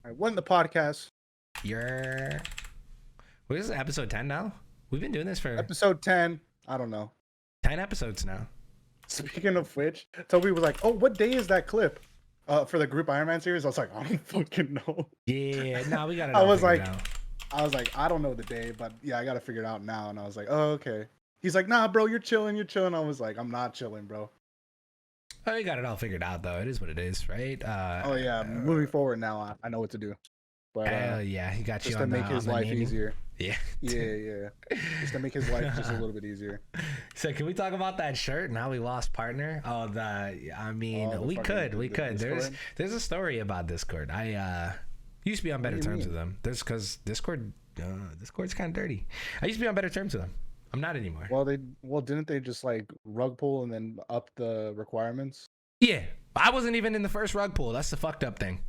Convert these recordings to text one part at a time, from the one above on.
right, what in the podcast? What is it, episode 10 now? We've been doing this for Episode 10. I don't know. 10 episodes now. Speaking of which, Toby was like, "Oh, what day is that clip?" For the group Iron Man series. I was like, "I don't fucking know." Yeah, no, we got it. I was like, I don't know the day, but yeah, I gotta figure it out now. And I was like, "Oh, okay." He's like, "Nah, bro, you're chilling, you're chilling." I was like, "I'm not chilling, bro." Oh, you got it all figured out though. It is what it is, right? Oh yeah, moving forward now, I know what to do. But yeah, he got you just on to make his life naming. easier. Yeah. Yeah. Just to make his life just a little bit easier. So can we talk about that shirt and how we lost partner? We could. There's a story about Discord. I used to be on better terms with them. There's because Discord's kind of dirty. I used to be on better terms with them. I'm not anymore. Well, didn't they just like rug pull and then up the requirements? Yeah, I wasn't even in the first rug pull. That's the fucked up thing.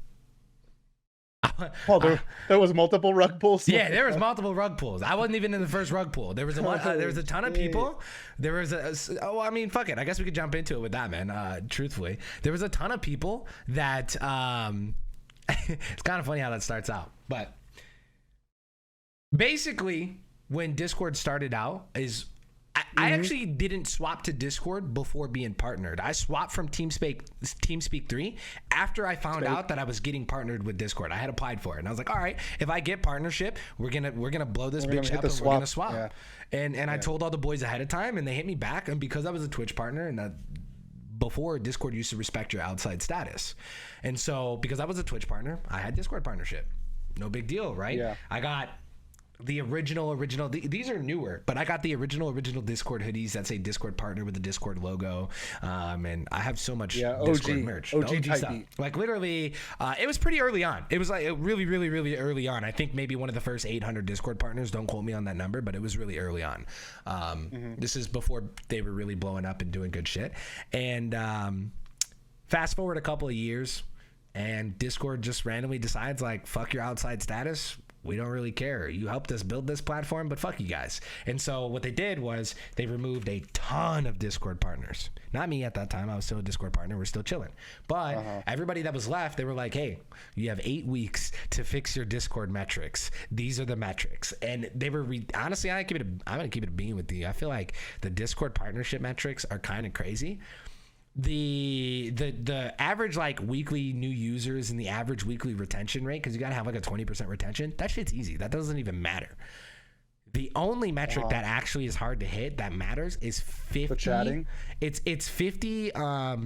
Oh, there was multiple rug pulls. Yeah, there was multiple rug pulls. I wasn't even in the first rug pull. There was a ton of people. There was fuck it. I guess we could jump into it with that, man. Truthfully, there was a ton of people that it's kind of funny how that starts out, but basically when Discord started out is I actually didn't swap to Discord before being partnered. I swapped from TeamSpeak 3 after I found out that I was getting partnered with Discord. I had applied for it, and I was like, all right, if I get partnership, we're gonna blow this bitch up, and we're gonna swap. Yeah. And I told all the boys ahead of time, and they hit me back. And because I was a Twitch partner, and before Discord used to respect your outside status, and so because I was a Twitch partner, I had Discord partnership. No big deal, right? Yeah. I got the original these are newer, but I got the original Discord hoodies that say Discord partner with the Discord logo, and I have so much Discord merch, OG stuff. Like literally it was pretty early on. It was like really early on. I think maybe one of the first 800 Discord partners. Don't quote me on that number, but it was really early on. This is before they were really blowing up and doing good shit. And fast forward a couple of years, and Discord just randomly decides like, fuck your outside status. We don't really care. You helped us build this platform, but fuck you guys. And so what they did was they removed a ton of Discord partners. Not me at that time. I was still a Discord partner. We're still chilling. But everybody that was left, they were like, hey, you have 8 weeks to fix your Discord metrics. These are the metrics. And they were, honestly, I'm going to keep it a bean with you. I feel like the Discord partnership metrics are kind of crazy. The average like weekly new users and the average weekly retention rate, because you gotta have like a 20% retention, that shit's easy. That doesn't even matter. The only metric that actually is hard to hit that matters is 50. For chatting? It's 50 I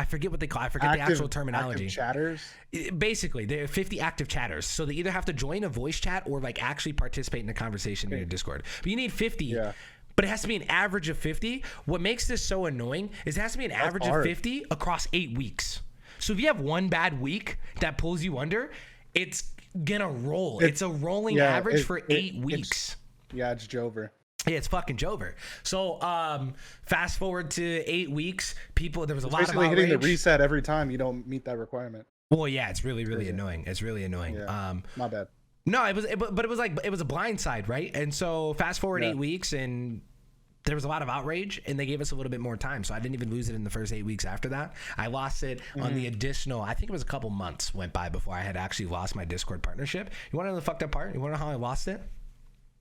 forget what they call. I forget the actual terminology. Active chatters? Basically, they're 50 active chatters. So they either have to join a voice chat or like actually participate in a conversation in your Discord. But you need 50. Yeah. But it has to be an average of 50. What makes this so annoying is it has to be an average of 50 across 8 weeks. So if you have one bad week that pulls you under, it's gonna roll. It's a rolling average for 8 weeks. It's Jover. Yeah, it's fucking Jover. So fast forward to 8 weeks, there was a lot of outrage. Basically hitting the reset every time you don't meet that requirement. Well, yeah, it's really annoying. It's really annoying. Yeah. My bad. No, it was a blind side, right? And so fast forward 8 weeks, and there was a lot of outrage, and they gave us a little bit more time. So I didn't even lose it in the first 8 weeks after that. I lost it on the additional, I think it was a couple months went by before I had actually lost my Discord partnership. You want to know the fucked up part? You want to know how I lost it?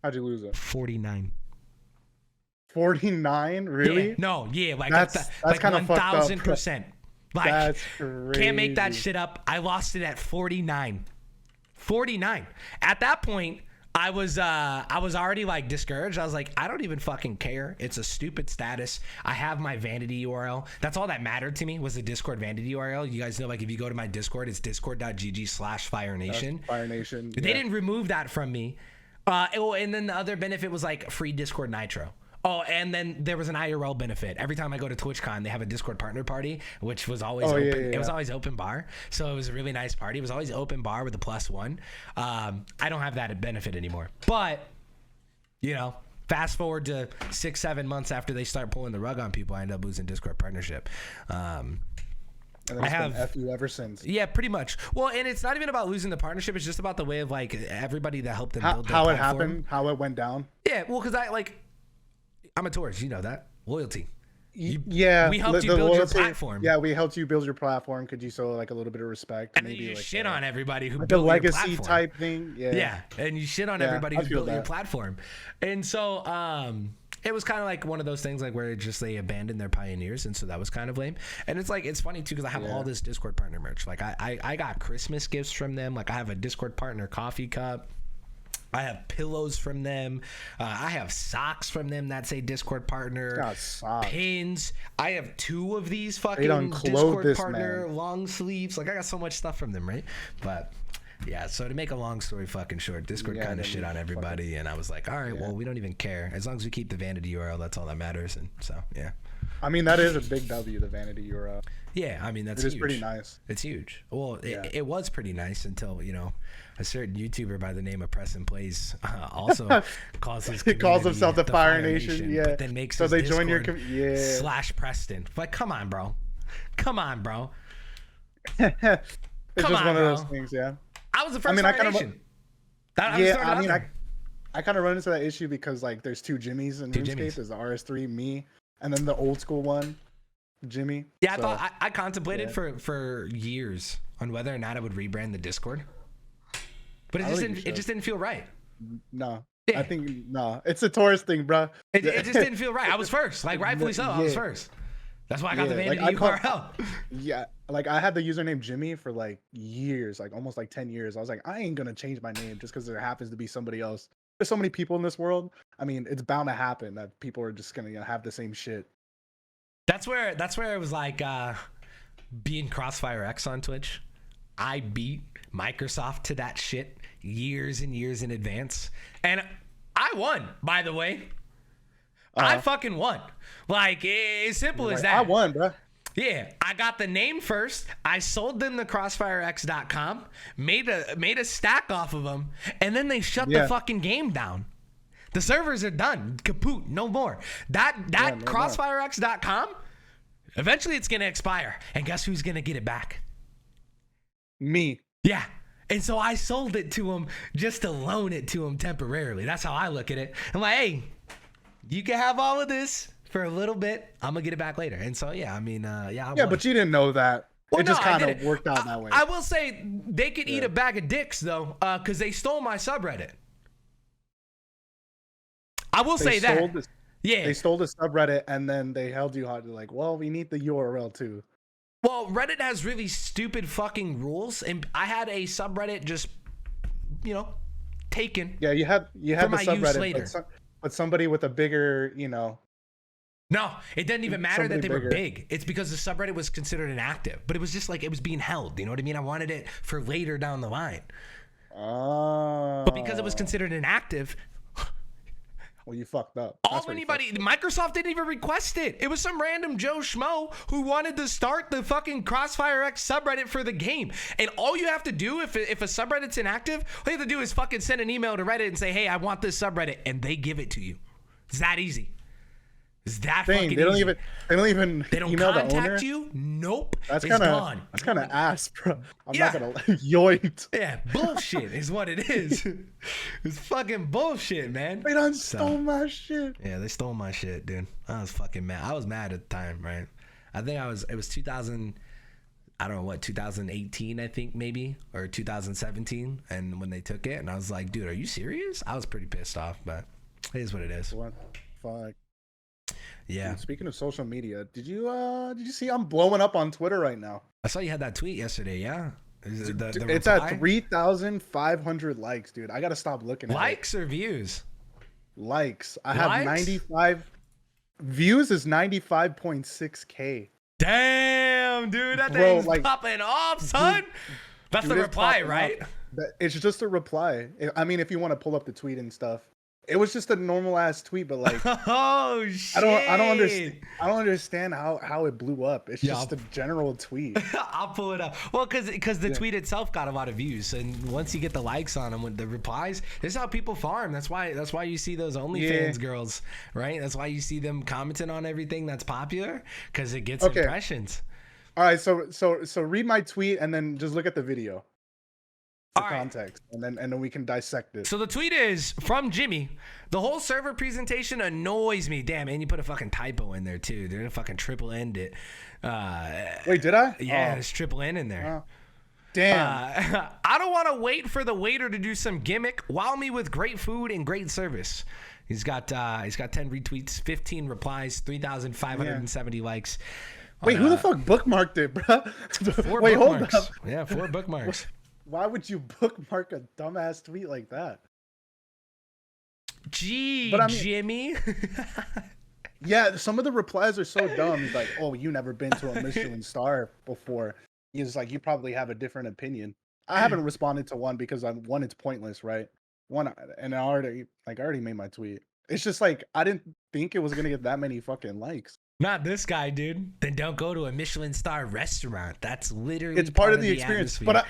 How'd you lose it? 49. 49? Really? Yeah. No, like that's kind of 1,000%. Like, that's crazy. Can't make that shit up. I lost it at 49. 49. At that point, I was already like discouraged. I was like, I don't even fucking care. It's a stupid status. I have my vanity URL. That's all that mattered to me was the Discord vanity URL. You guys know, like if you go to my Discord, it's discord.gg/FireNation. FireNation. They didn't remove that from me. And then the other benefit was like free Discord Nitro. Oh, and then there was an IRL benefit. Every time I go to TwitchCon, they have a Discord partner party, which was always open. Yeah. It was always open bar. So it was a really nice party. It was always open bar with a +1. I don't have that benefit anymore. But, fast forward to 6-7 months after they start pulling the rug on people, I end up losing Discord partnership. And I have been F you ever since. Yeah, pretty much. Well, and it's not even about losing the partnership. It's just about the way of like everybody that helped them build their how platform. It happened, how it went down. Yeah, well, because I'm a tourist, you know that. Loyalty. Yeah, we helped you the build your loyalty- platform. Yeah, we helped you build your platform. Could you show like a little bit of respect? And then you like shit on everybody who like a built your legacy platform. type thing. Yeah. Yeah, and you shit on Yeah, everybody I who feel built your that. platform. And so it was kind of like one of those things like where it just they abandoned their pioneers, and so that was kind of lame. And it's like it's funny too because I have all this Discord partner merch. Like I got Christmas gifts from them. Like I have a Discord partner coffee cup. I have pillows from them. I have socks from them that say Discord partner. God, socks. Pins. I have 2 of these fucking done clothed Discord this partner man. long sleeves. Like I got so much stuff from them, right? But yeah, so to make a long story fucking short, Discord kind of shit on everybody, and I was like, all right, well, we don't even care as long as we keep the vanity URL. That's all that matters. And so yeah. I mean, that is a big W, the vanity URL. Yeah, I mean that's It is huge. pretty nice. It's huge. Well, it was pretty nice until a certain YouTuber by the name of Preston Plays also calls his He calls community himself the Fire Nation, yeah. but then makes So his they join your Discord / Preston. Like, come on, bro. It's Come just on, one of those bro. things, yeah. I was the first I mean, Fire Nation. I kind of run into that issue because like there's 2 Jimmys in RuneScape. Jimmys. There's the RS3, me, and then the old school one, Jimmy. Yeah, I So, thought I contemplated for years on whether or not I would rebrand the Discord, but it just didn't feel right. no. Yeah. I think no. It's a tourist thing, bro. It just didn't feel right. I was first, like rightfully so. I was first. That's why I got the vanity URL. Yeah, like I had the username Jimmy for like years, like almost like 10 years. I was like, I ain't gonna change my name just because there happens to be somebody else. There's so many people in this world. I mean, it's bound to happen that people are just gonna have the same shit. That's where it was like being CrossFireX on Twitch. I beat Microsoft to that shit years and years in advance, and I won. By the way, I fucking won. Like as simple as that. I won, bro. Yeah, I got the name first. I sold them to CrossFireX.com, made a stack off of them, and then they shut the fucking game down. The servers are done, kaput, no more. That CrossFireX.com, eventually it's gonna expire, and guess who's gonna get it back? Me. Yeah. And so I sold it to him just to loan it to him temporarily. That's how I look at it. I'm like, hey, you can have all of this for a little bit. I'm gonna get it back later. And so yeah, I mean, I won. But you didn't know that. Well, it just no, I kind of didn't. worked out that way. I will say they could eat a bag of dicks though, because they stole my subreddit. I will say that. They stole the subreddit and then they held you hard. Like, well, we need the URL too. Well, Reddit has really stupid fucking rules, and I had a subreddit just, taken. Yeah, you had the my use subreddit, later. but somebody with a bigger, No, it doesn't even matter that they were bigger. big. It's because the subreddit was considered inactive, but it was just like it was being held. You know what I mean? I wanted it for later down the line. Oh. But because it was considered inactive, well, you fucked up. Microsoft didn't even request it. It was some random Joe Schmo who wanted to start the fucking CrossFireX subreddit for the game. And all you have to do if a subreddit's inactive, all you have to do is fucking send an email to Reddit and say, hey, I want this subreddit, and they give it to you. It's that easy. It's that fucking easy. They don't email the owner. Contact you. Nope. That's kind of ass, bro. I'm not gonna yoinked. Yeah, bullshit is what it is. It's fucking bullshit, man. They done stole my shit. Yeah, they stole my shit, dude. I was fucking mad. I was mad at the time, right? I think it was 2000. I don't know what 2018, I think maybe, or 2017, and when they took it, and I was like, dude, are you serious? I was pretty pissed off, but it is what it is. What the fuck? Yeah. Dude, speaking of social media, did you see I'm blowing up on Twitter right now? I saw you had that tweet yesterday. Yeah. It's at 3,500 likes, dude. I gotta stop looking at likes or views. Likes. I have 95 views. Is 95.6K. Damn, dude, that thing's popping off, son. That's the reply, right? It's just a reply. I mean, if you want to pull up the tweet and stuff. It was just a normal ass tweet, but like, oh shit! I don't understand how it blew up. It's just a general tweet. I'll pull it up. Well, because the tweet itself got a lot of views, and once you get the likes on them with the replies, this is how people farm. That's why you see those OnlyFans girls, right? That's why you see them commenting on everything that's popular because it gets impressions. All right, so read my tweet and then just look at the video. for All right. context, and then we can dissect it. So the tweet is from Jimmy. The whole server presentation annoys me. Damn, and you put a fucking typo in there too. They're gonna fucking triple end it. Wait, did I? Yeah, there's triple N in there. Damn. I don't want to wait for the waiter to do some gimmick. Wow me with great food and great service. He's got 10 retweets, 15 replies, 3,570 likes. Wait, who the fuck bookmarked it, bro? 4 Wait, bookmarks. hold up. Yeah, 4 bookmarks. Why would you bookmark a dumbass tweet like that? Gee, But I mean- Jimmy. Yeah, some of the replies are so dumb. He's like, "Oh, you never been to a Michelin star before." He's like, "You probably have a different opinion." I haven't responded to one because one, it's pointless, right? One, and I already made my tweet. It's just like I didn't think it was gonna get that many fucking likes. Not this guy, dude. Then don't go to a Michelin star restaurant. That's literally It's part of the experience. atmosphere.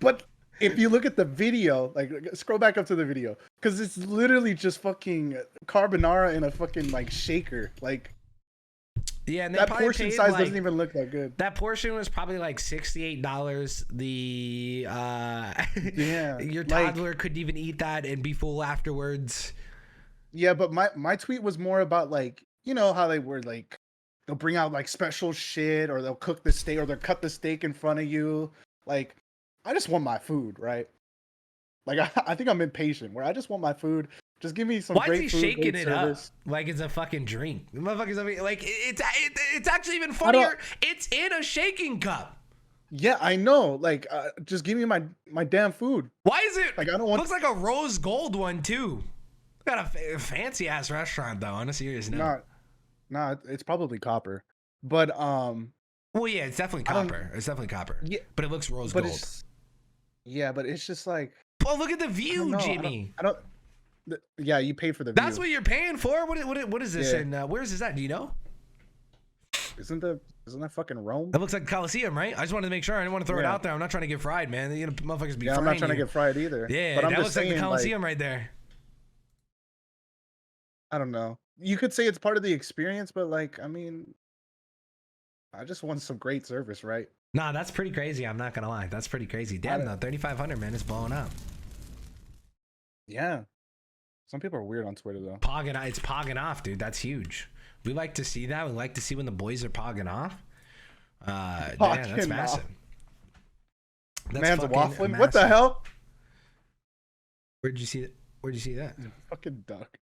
But if you look at the video, like scroll back up to the video, because it's literally just fucking carbonara in a fucking like shaker. Like Yeah, and they that probably portion paid, size like, doesn't even look that good. That portion was probably like $68. The Yeah, your like- toddler couldn't even eat that and be full afterwards. Yeah, but my tweet was more about like, you know how they were like, they'll bring out like special shit, or they'll cook the steak, or they'll cut the steak in front of you. Like, I just want my food, right? Like I think I'm impatient, where I just want my food. Just give me some Why is great he food, shaking great it service. up like it's a fucking drink? The motherfucker's like it's actually even funnier. It's in a shaking cup. Yeah, I know. Like, just give me my damn food. Why is it? Like, I don't want. Looks like a rose gold one too. Got a fancy ass restaurant though. On a serious note. Nah, it's probably copper. But Well, yeah, it's definitely copper. It's definitely copper. Yeah, but it looks rose but gold. but it's just like. Oh, look at the view, Jimmy. I don't. Yeah, you pay for the view. That's what you're paying for. What is this? Yeah. And where is this at? Do you know? Isn't that fucking Rome? That looks like the Coliseum, right? I just wanted to make sure. I didn't want to throw it Yeah. out there. I'm not trying to get fried, man. You know, motherfuckers be Yeah, I'm frying not trying to you. get fried either. Yeah, but I'm that just looks like saying, the Coliseum right there. I don't know. You could say it's part of the experience, but like, I mean, I just want some great service, right? Nah, that's pretty crazy. I'm not gonna lie. That's pretty crazy. Damn, though, 3,500, man, it's blowing up. Yeah. Some people are weird on Twitter though. It's pogging off, dude. That's huge. We like to see that. We like to see when the boys are pogging off. Damn, that's Pogging massive. off. That's Man's fucking waffling. What the massive. hell? Where'd you see that? Where'd you see that? Fucking duck.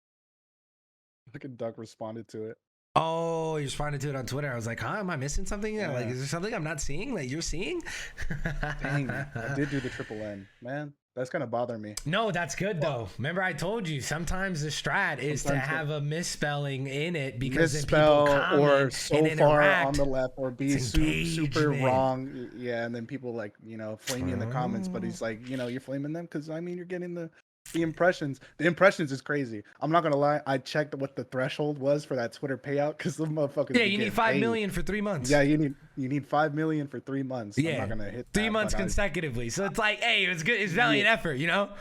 Fucking duck responded to it. Oh, you responded to it on Twitter. I was like, huh? Am I missing something? Yeah. Like, is there something I'm not seeing that you're seeing? Dang, I did do the triple N, man. That's gonna bother me. No, that's good though. Remember, I told you sometimes the strat is to have a misspelling in it because misspell then people comment or so and far interact. on the left, or be It's super engagement. wrong. Yeah, and then people like, you know, flame you in the comments, but he's like, you know, you're flaming them because I mean you're getting the impressions. The impressions is crazy. I'm not gonna lie. I checked what the threshold was for that Twitter payout because the motherfuckers. Yeah, you need 5 million for 3 months. Yeah, you need 5 million for 3 months. Yeah, I'm not gonna hit 3 months but consecutively. So it's like, hey, it's good. It's valiant effort, you know.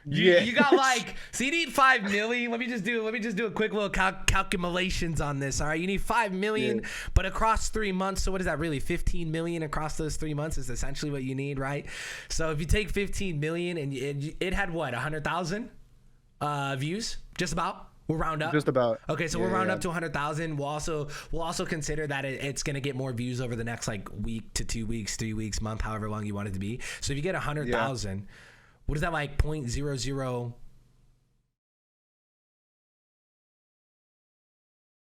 Yeah. You got like, so you need 5 million. Let me just do a quick little calculations on this. All right, you need 5 million, but across 3 months. So what is that really? 15 million across those 3 months is essentially what you need, right? So if you take 15 million and it had what, 100,000 views, just about. We'll round up. Just about. Okay, so we'll round up to 100,000. We'll also consider that it's gonna get more views over the next like week to 2 weeks, 3 weeks, month, however long you want it to be. So if you get 100,000, what is that like 0.00?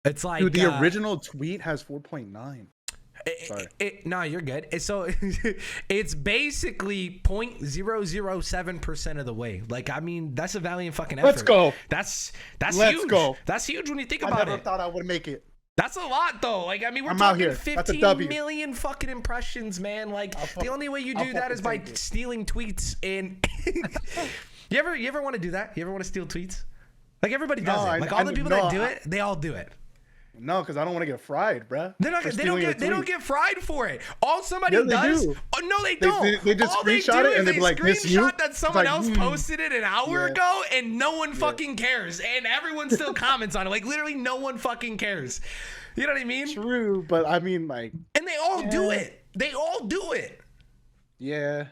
It's like Dude, the original tweet has 4.9. Sorry. No, you're good. So it's basically 0.007% of the way. Like, I mean, that's a valiant fucking effort. Let's go. That's Let's huge. go. That's huge when you think I about never it. thought I would make it. That's a lot, though. Like, I mean, we're I'm out talking here. That's a 15 W. million fucking impressions, man. Like, the only way you I'll do that is by fucking take it. stealing tweets. And you ever want to do that? You ever want to steal tweets? Like, everybody does it. Like, all the people that do it, they all do it. No, because I don't want to get fried, bruh. They don't get fried for it. All somebody Yeah, they does. do. Oh, no, they don't. They just all they screenshot do it is and they be like, "This you?" screenshot that someone It's like, else posted it an hour Yeah. ago, and no one fucking cares, and everyone still comments on it. Like, literally, no one fucking cares. You know what I mean? True, but I mean, like, And they all do it. They all do it. yeah.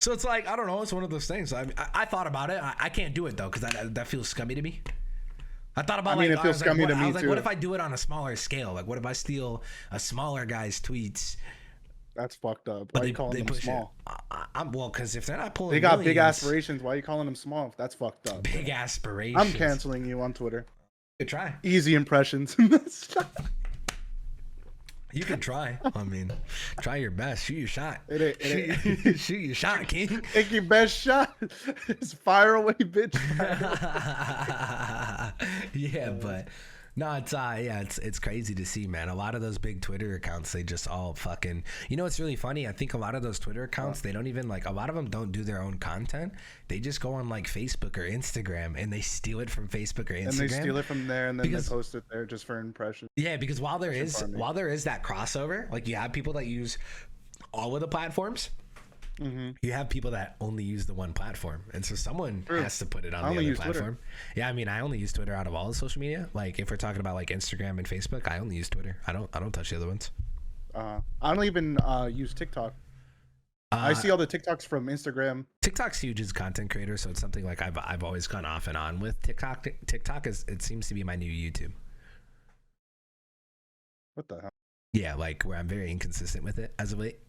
So it's like, I don't know. It's one of those things. I thought about it. I can't do it though, because that feels scummy to me. I thought about it feels scummy to me I was like, too. what if I do it on a smaller scale? Like, what if I steal a smaller guy's tweets? That's fucked up. Why are you calling them small? Well, because if they're not pulling, They got millions, big aspirations. Why are you calling them small? That's fucked up. Big aspirations. I'm canceling you on Twitter. You could try. Easy impressions. You can try. I mean, try your best. Shoot your shot. Shoot your shot, King. Take your best shot. It's fire away, bitch. Yeah, but no, it's crazy to see, man. A lot of those big Twitter accounts, they just all fucking. You know, it's really funny. I think a lot of those Twitter accounts, they don't even like. A lot of them don't do their own content. They just go on like Facebook or Instagram and they steal it from Facebook or Instagram. And they steal it from there and then they post it there just for impressions. Yeah, because while there is that crossover, like you have people that use all of the platforms. Mm-hmm. You have people that only use the one platform, and so someone has to put it on the other platform. Twitter. Yeah, I mean, I only use Twitter out of all the social media. Like, if we're talking about like Instagram and Facebook, I only use Twitter. I don't touch the other ones. I don't even use TikTok. I see all the TikToks from Instagram. TikTok's huge as a content creator, so it's something like I've always gone off and on with TikTok. TikTok it seems to be my new YouTube. What the hell? Yeah, like where I'm very inconsistent with it as of late.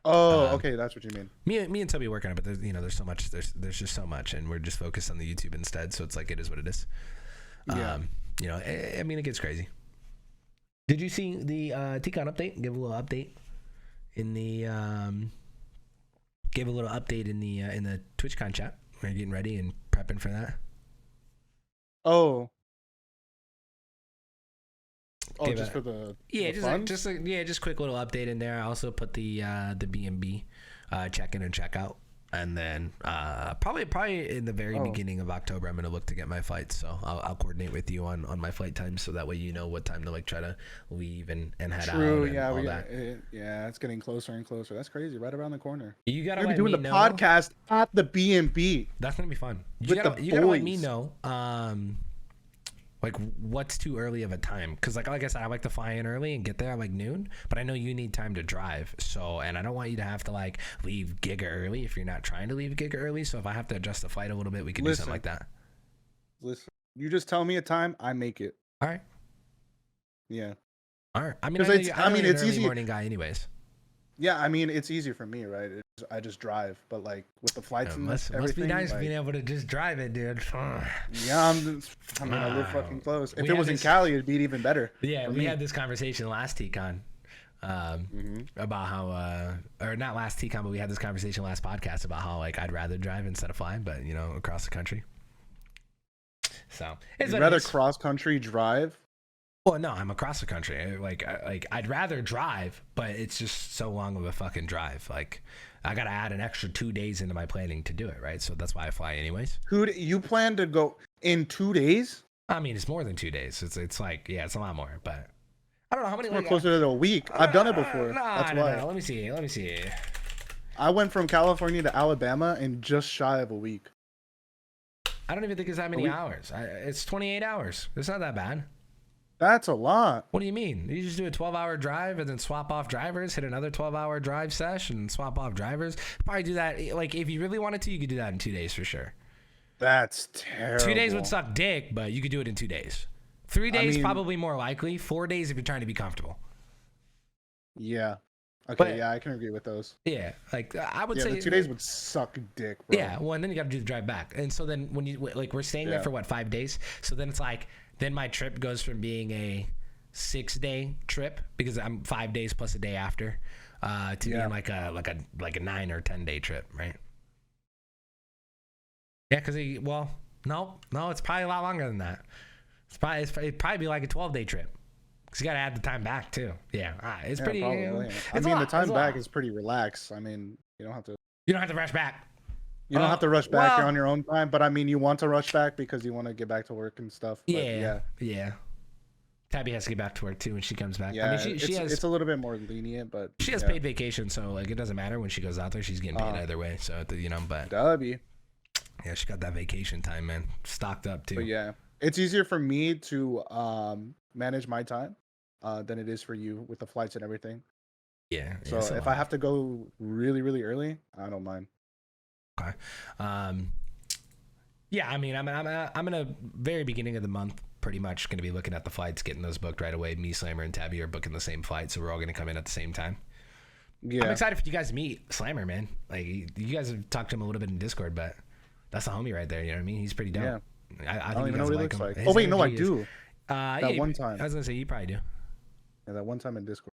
Oh, okay, that's what you mean. Me and Toby work on it, but there's so much. There's just so much, and we're just focused on the YouTube instead. So it's like it is what it is. Yeah. I mean, it gets crazy. Did you see the Tcon update? Give a little update in the gave a little update in the TwitchCon chat. We're getting ready and prepping for that. Oh, Gave just for the just quick little update in there. I also put the B&B check in and check out, and then probably in the very beginning of October I'm gonna look to get my flights. So I'll coordinate with you on my flight times, so that way you know what time to like try to leave and head out. And it's getting closer and closer. That's crazy. Right around the corner. You gotta be doing the podcast at the B&B. That's gonna be fun. You gotta let me know. Like, what's too early of a time? Because like I said, I like to fly in early and get there at like noon, but I know you need time to drive. So, and I don't want you to have to like leave Giga early if you're not trying to leave Giga early. So if I have to adjust the flight a little bit, we can do something like that. Listen, you just tell me a time, I make it. All right. Yeah. All right. I mean, it's easy. Morning guy, anyways. Yeah, I mean, it's easier for me, right? I just drive, but like with the flights and everything. Must be nice being able to just drive it, dude. Yeah, I live fucking close. If it was in Cali, it'd be even better. Yeah, we had this conversation last TCon about how, or not last TCon, but we had this conversation last podcast about how like I'd rather drive instead of flying, but across the country. So you'd rather cross country drive. Well, no, I'm across the country. Like I'd rather drive, but it's just so long of a fucking drive. Like, I gotta add an extra 2 days into my planning to do it, right? So that's why I fly anyways. You plan to go in 2 days? I mean, it's more than 2 days. It's like, yeah, it's a lot more, but I don't know how many. We're closer to a week. I've done it before. That's why. Let me see. I went from California to Alabama in just shy of a week. I don't even think it's that many hours. It's 28 hours. It's not that bad. That's a lot. What do you mean? You just do a 12-hour drive and then swap off drivers, hit another 12-hour drive session, and swap off drivers. Probably do that. Like, if you really wanted to, you could do that in 2 days for sure. That's terrible. 2 days would suck dick, but you could do it in 2 days. 3 days, probably more likely. 4 days if you're trying to be comfortable. Yeah. Okay, yeah, I can agree with those. Yeah, like I would say the 2 days would suck dick, bro. Yeah, well, and then you got to do the drive back. And so then when you, like, we're staying there for what, 5 days? So then it's like, then my trip goes from being a 6-day trip, because I'm 5 days plus a day after, to being like a 9 or 10 day trip, right? Yeah, because no, it's probably a lot longer than that. It'd probably be like a 12-day trip, because you got to add the time back too. Yeah, it's pretty. Probably. The time back is pretty relaxed. I mean, you don't have to rush back. You don't have to rush back. You're on your own time. But I mean, you want to rush back because you want to get back to work and stuff. But yeah. Tabby has to get back to work too when she comes back. Yeah, I mean, it's a little bit more lenient, but she has paid vacation, so like it doesn't matter when she goes out there. She's getting paid either way. So but W. Yeah, she got that vacation time, man, stocked up too. But yeah, it's easier for me to manage my time than it is for you with the flights and everything. Yeah. So if I have to go really, really early, I don't mind. Okay. Yeah, I mean, I'm in a very beginning of the month, pretty much going to be looking at the flights, getting those booked right away. Me, Slammer, and Tabby are booking the same flight, so we're all going to come in at the same time. Yeah. I'm excited for you guys to meet Slammer, man. Like, you guys have talked to him a little bit in Discord, but that's a homie right there. You know what I mean? He's pretty dope. Yeah. I don't even know what he looks like. Oh, wait, no, I do. That one time. I was going to say, you probably do. Yeah, that one time in Discord.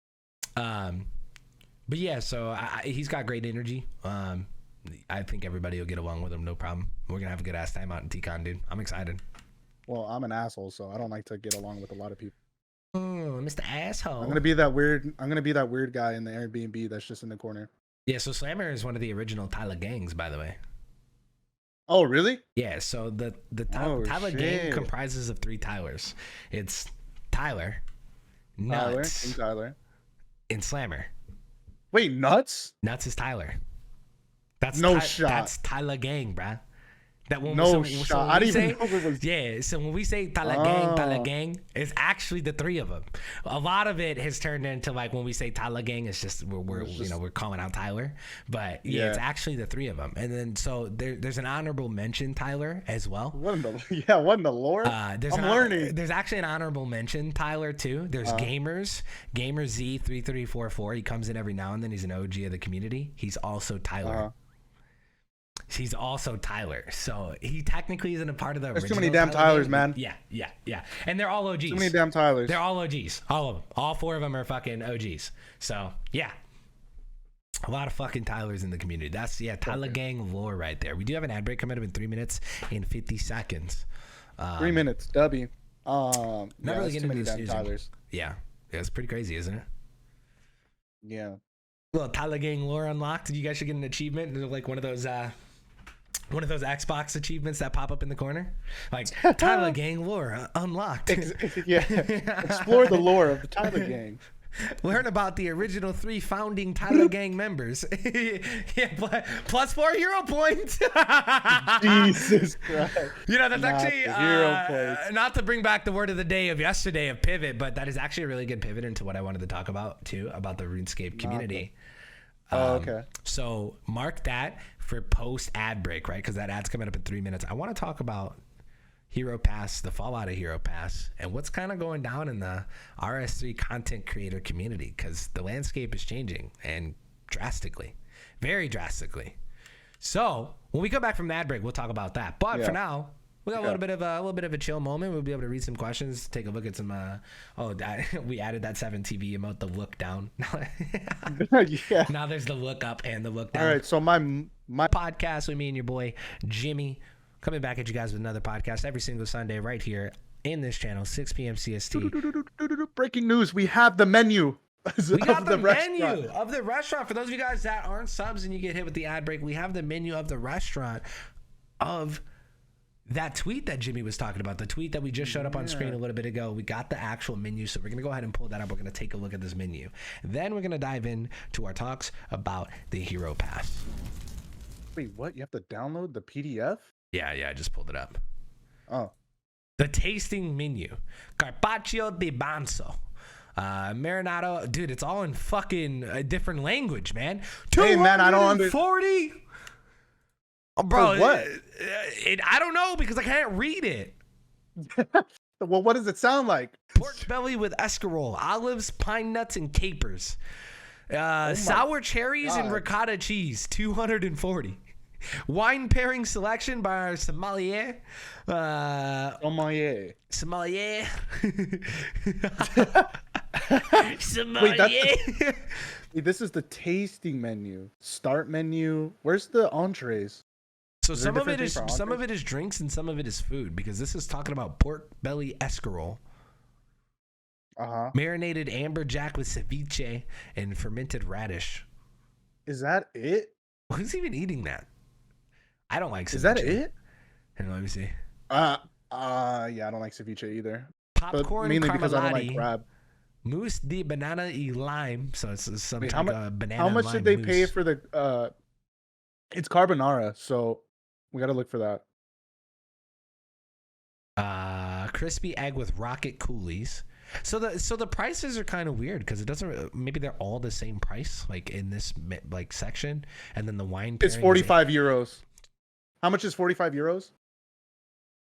But yeah, so he's got great energy. I think everybody will get along with him, no problem. We're going to have a good-ass time out in TCon, dude. I'm excited. Well, I'm an asshole, so I don't like to get along with a lot of people. Oh, Mr. Asshole. I'm gonna be that weird guy in the Airbnb that's just in the corner. Yeah, so Slammer is one of the original Tyler gangs, by the way. Oh, really? Yeah, so the Tyler gang comprises of 3 Tylers. It's Tyler, Nuts, and Tyler, and Slammer. Wait, Nuts? Nuts is Tyler. That's shot. That's Tyler gang, bruh. That one shot. I didn't even know it was. Yeah, so when we say Tyler gang, it's actually the 3 of them. A lot of it has turned into like when we say Tyler gang, it's just we're calling out Tyler, but yeah, it's actually the 3 of them. And then so there's an honorable mention Tyler as well. What in the lore? I'm learning. There's actually an honorable mention Tyler too. There's Gamer Z3344. He comes in every now and then. He's an OG of the community. He's also Tyler. He's also Tyler, so he technically isn't a part of the There's too many damn Tylers, man. Yeah. And they're all OGs. Too many damn Tylers. They're all OGs. All of them. All 4 of them are fucking OGs. So, yeah. A lot of fucking Tylers in the community. That's, Tyler gang lore right there. We do have an ad break coming up in 3 minutes and 50 seconds. 3 minutes, W. Not really getting into damn Tylers. Yeah, it's pretty crazy, isn't it? Yeah. Well, Tyler gang lore unlocked. You guys should get an achievement, like one of those Xbox achievements that pop up in the corner, like Tyler gang lore unlocked. Explore the lore of the Tyler gang. Learn about the original 3 founding Tyler gang members. Plus 4 hero points. Jesus Christ. That's actually hero points. Not to bring back the word of the day of yesterday of pivot, but that is actually a really good pivot into what I wanted to talk about too, about the RuneScape community. Okay. So mark that for post ad break, right? Because that ad's coming up in 3 minutes. I want to talk about Hero Pass, the fallout of Hero Pass, and what's kind of going down in the RS3 content creator community, because the landscape is changing, and drastically, very drastically. So when we come back from the ad break, we'll talk about that. But for now, we got a little bit of a chill moment. We'll be able to read some questions, take a look at some. We added that 7TV emote, the look down. Now there's the look up and the look down. All right, so my podcast with me and your boy Jimmy, coming back at you guys with another podcast every single Sunday right here in this channel, 6 p.m. CST. Breaking news: we have the menu. We got the menu of the restaurant. For those of you guys that aren't subs and you get hit with the ad break, we have the menu of the restaurant of that tweet that Jimmy was talking about, the tweet that we just showed up on screen a little bit ago. We got the actual menu, so we're going to go ahead and pull that up. We're going to take a look at this menu. Then we're going to dive in to our talks about the Hero Pass. Wait, what? You have to download the PDF? Yeah, I just pulled it up. Oh. The tasting menu. Carpaccio di Banzo. Marinado. Dude, it's all in fucking a different language, man. Hey, man, I don't understand. 240? Oh, bro, what? I don't know because I can't read it. Well, what does it sound like? Pork belly with escarole, olives, pine nuts, and capers. Sour cherries and ricotta cheese, 240. Wine pairing selection by our sommelier. Sommelier. Sommelier. Wait, this is the tasting menu. Start menu. Where's the entrees? So some of it is drinks and some of it is food, because this is talking about pork belly escarole. Marinated amberjack with ceviche and fermented radish. Is that it? Who's even eating that? I don't like ceviche. Is that it? Hang on, let me see. Yeah, I don't like ceviche either. Popcorn, mainly because I don't like crab. Mousse de banana y lime. So it's some type of banana. How much did they mousse. pay for the? It's carbonara, so we gotta look for that. Crispy egg with rocket coolies. So the prices are kind of weird because it doesn't. Maybe they're all the same price, like in this like section, and then the wine. It's 45 euros. How much is 45 euros?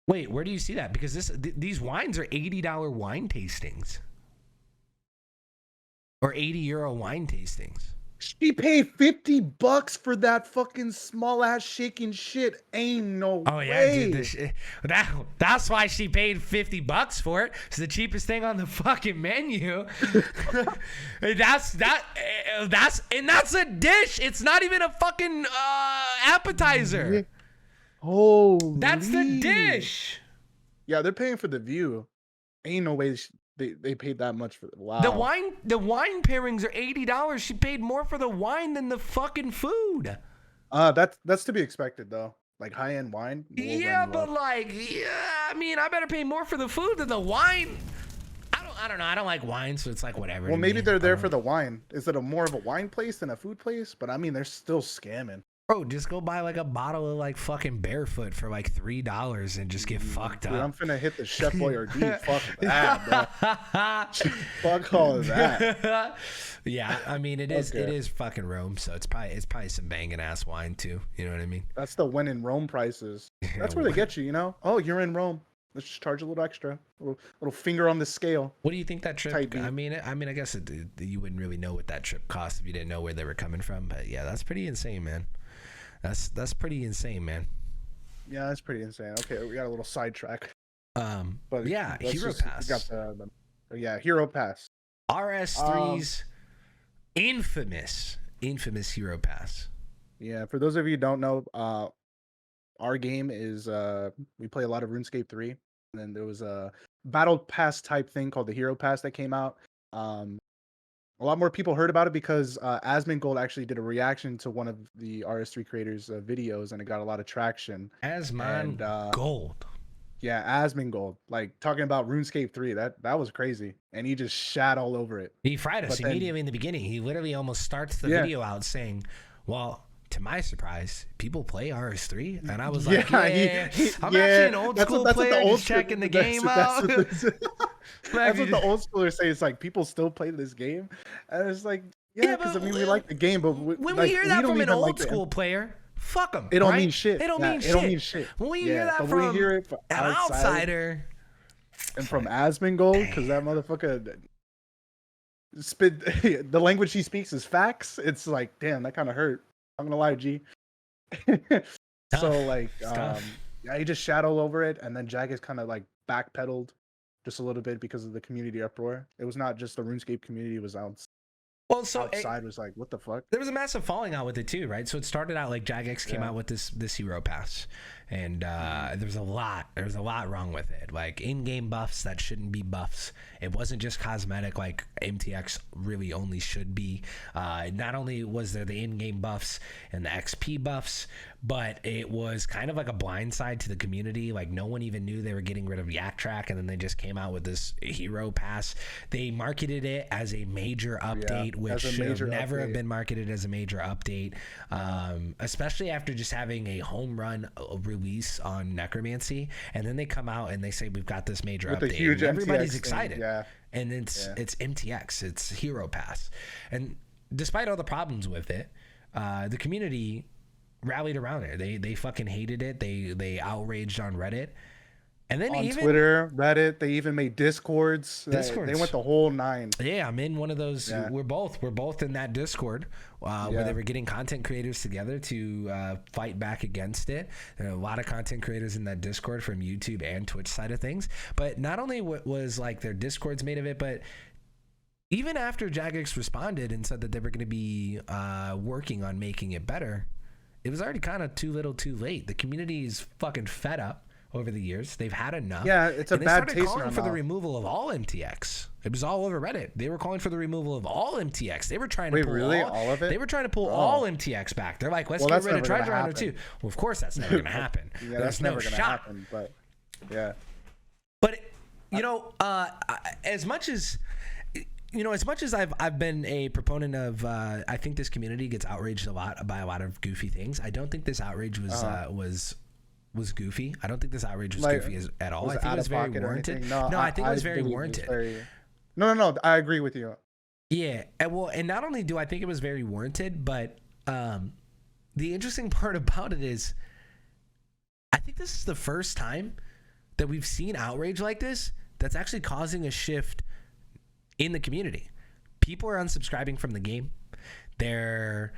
Wait, where do you see that? Because these wines are $80 wine tastings. Or 80 euro wine tastings. She paid $50 for that fucking small ass shaking shit. Ain't no Oh yeah, way. dude. That's why she paid $50 for it. It's the cheapest thing on the fucking menu. that's a dish. It's not even a fucking appetizer. Holy. That's the dish. Yeah, they're paying for the view. Ain't no way they paid that much for it. Wow. The wine pairings are $80. She paid more for the wine than the fucking food. That's to be expected though. Like high-end wine. Yeah, but like, I mean, I better pay more for the food than the wine. I don't know. I don't like wine, so it's like whatever. Well, maybe they're there for the wine. Is it more of a wine place than a food place? But I mean, they're still scamming. Bro, just go buy like a bottle of like fucking Barefoot for like $3 and just get fucked up. Dude, I'm finna hit the Chef Boyardee. Fuck that, bro. Fuck all of that. Yeah, I mean it is fucking Rome, so it's probably some banging ass wine too. You know what I mean? That's the when in Rome prices. That's where they get you. You know? Oh, you're in Rome. Let's just charge a little extra. Little finger on the scale. What do you think that trip? I mean, I guess you wouldn't really know what that trip cost if you didn't know where they were coming from. But yeah, that's pretty insane, man. That's pretty insane, man. Yeah, that's pretty insane. Okay, we got a little sidetrack. But yeah, Hero Pass. Hero Pass. RS3's infamous Hero Pass. Yeah, for those of you who don't know, our game is we play a lot of RuneScape 3, and then there was a battle pass type thing called the Hero Pass that came out. A lot more people heard about it because Asmongold actually did a reaction to one of the RS3 creators' videos, and it got a lot of traction. Asmongold. Yeah, Asmongold. Like talking about RuneScape 3, that was crazy, and he just shat all over it. He fried us immediately in the beginning. He literally almost starts the video out saying, "Well, to my surprise, people play RS3," and I was like, I'm actually an old school player just checking the game out. That's what the old schoolers say. It's like people still play this game, and it's like, because I mean we like the game, but when we hear that from an old school player, fuck them. It don't mean shit. It don't mean shit. When we hear that from an outsider, and from Asmongold, because that motherfucker spit the language he speaks is facts. It's like, damn, that kind of hurt. I'm gonna lie, G. So like, yeah, he just shat all over it, and then Jagex kind of like backpedaled just a little bit because of the community uproar. It was not just the RuneScape community; it was outside was like, what the fuck? There was a massive falling out with it too, right? So it started out like Jagex came out with this Hero Pass, and there was a lot wrong with it. Like in-game buffs that shouldn't be buffs. It wasn't just cosmetic like MTX really only should be. Not only was there the in-game buffs and the XP buffs, but it was kind of like a blindside to the community. Like no one even knew they were getting rid of Yak Track, and then they just came out with this Hero Pass. They marketed it as a major update, which should never have been marketed as a major update, especially after just having a home run release on Necromancy, and then they come out and they say we've got this major update. Huge everybody's MTX excited, thing, and it's MTX, it's Hero Pass, and despite all the problems with it, the community rallied around it. They fucking hated it. They outraged on Reddit, and then on Twitter, Reddit. They even made Discords. They went the whole nine. Yeah, I'm in one of those. Yeah. We're both in that Discord where they were getting content creators together to fight back against it. There are a lot of content creators in that Discord from YouTube and Twitch side of things. But not only was like their Discords made of it, but even after Jagex responded and said that they were going to be working on making it better, it was already kind of too little too late. The community is fucking fed up over the years. They've had enough. Yeah, it's a bad taste in our mouth. They started calling for the removal of all MTX. It was all over Reddit. They were calling for the removal of all MTX. They were trying to pull all of it? They were trying to pull all MTX back. They're like, let's get rid of Treasure Hunter too. Well, of course that's never going to happen. That's never going to happen, but yeah. But you know, as much as I've been a proponent of, I think this community gets outraged a lot by a lot of goofy things. I don't think this outrage was goofy. I don't think this outrage was goofy at all. I think it was very warranted. No, I think it was very warranted. No, I agree with you. Yeah, and not only do I think it was very warranted, but the interesting part about it is think this is the first time that we've seen outrage like this that's actually causing a shift in the community. People are unsubscribing from the game. They're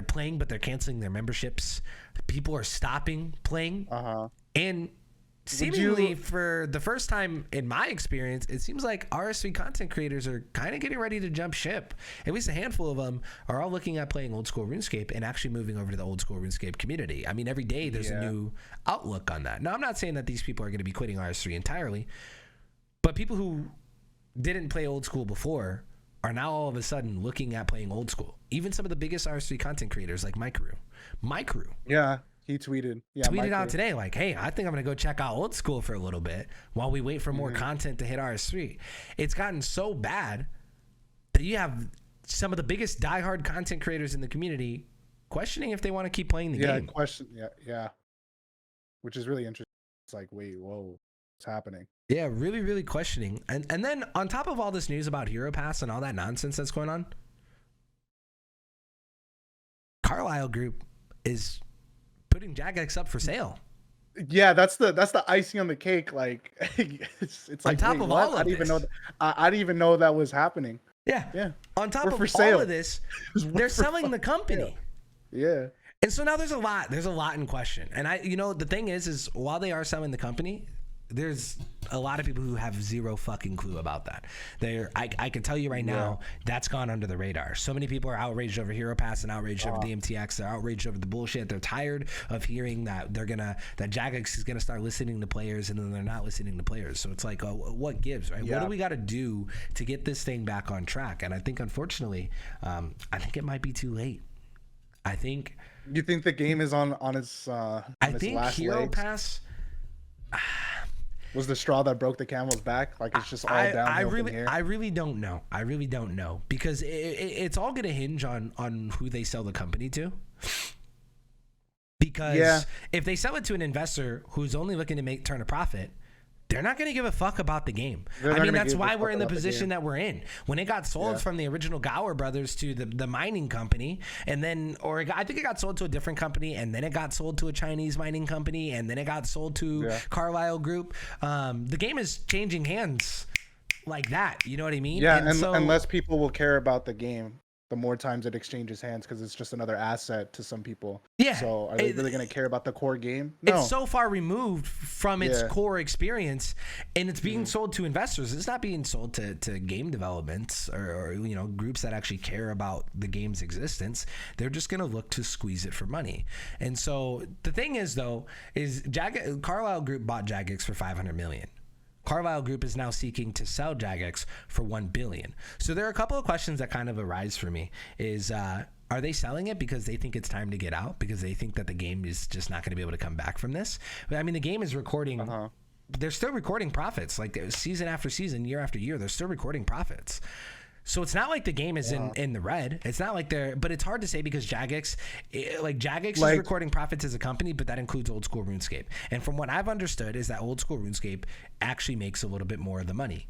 playing, but they're canceling their memberships. People are stopping playing. And seemingly for the first time in my experience, it seems like RS3 content creators are kind of getting ready to jump ship. At least a handful of them are all looking at playing old school RuneScape and actually moving over to the old school RuneScape community. I mean, every day there's a new outlook on that. Now, I'm not saying that these people are going to be quitting RS3 entirely, but people who didn't play old school before are now all of a sudden looking at playing old school. Even some of the biggest RS3 content creators like My Crew. Yeah, he tweeted. Yeah, tweeted out today like, hey, I think I'm going to go check out old school for a little bit while we wait for more content to hit RS3. It's gotten so bad that you have some of the biggest diehard content creators in the community questioning if they want to keep playing the game. Yeah. Which is really interesting. It's like, wait, whoa, what's happening? Yeah, really, really questioning. And then on top of all this news about Hero Pass and all that nonsense that's going on, Carlisle Group is putting Jagex up for sale. Yeah, that's the icing on the cake. Like, it's on like, top wait, of what? all of I didn't this. even know. I didn't even know that was happening. Yeah. On top We're of for sale. all of this, they're selling the company. Yeah. And so now there's a lot in question. And the thing is while they are selling the company, there's a lot of people who have zero fucking clue about that. I can tell you right now, that's gone under the radar. So many people are outraged over Hero Pass and outraged over the MTX. They're outraged over the bullshit. They're tired of hearing that that Jagex is gonna start listening to players, and then they're not listening to players. So it's like, what gives, right? Yeah. What do we got to do to get this thing back on track? And I think, unfortunately, I think it might be too late. I think. You think the game is on its last Hero legs? Pass was the straw that broke the camel's back. Like, it's just all downhill from here. I really don't know. Because it's all going to hinge on who they sell the company to. Because if they sell it to an investor who's only looking to turn a profit, they're not going to give a fuck about the game. I mean, that's why we're in the position that we're in. When it got sold from the original Gower brothers to the mining company, and then, I think it got sold to a different company, and then it got sold to a Chinese mining company, and then it got sold to Carlisle Group. The game is changing hands like that. You know what I mean? Yeah, and unless people will care about the game, the more times it exchanges hands, because it's just another asset to some people. Yeah. So are they really going to care about the core game? No. It's so far removed from its core experience, and it's being sold to investors. It's not being sold to game developments or groups that actually care about the game's existence. They're just going to look to squeeze it for money. And so the thing is, though, is Carlisle Group bought Jagex for $500 million. Carlisle Group is now seeking to sell Jagex for $1 billion. So there are a couple of questions that kind of arise for me. Are they selling it because they think it's time to get out? Because they think that the game is just not going to be able to come back from this? But I mean, the game is recording. They're still recording profits. Like season after season, year after year, they're still recording profits. So it's not like the game is in the red. It's not like but it's hard to say because Jagex is recording profits as a company, but that includes old school RuneScape. And from what I've understood is that old school RuneScape actually makes a little bit more of the money.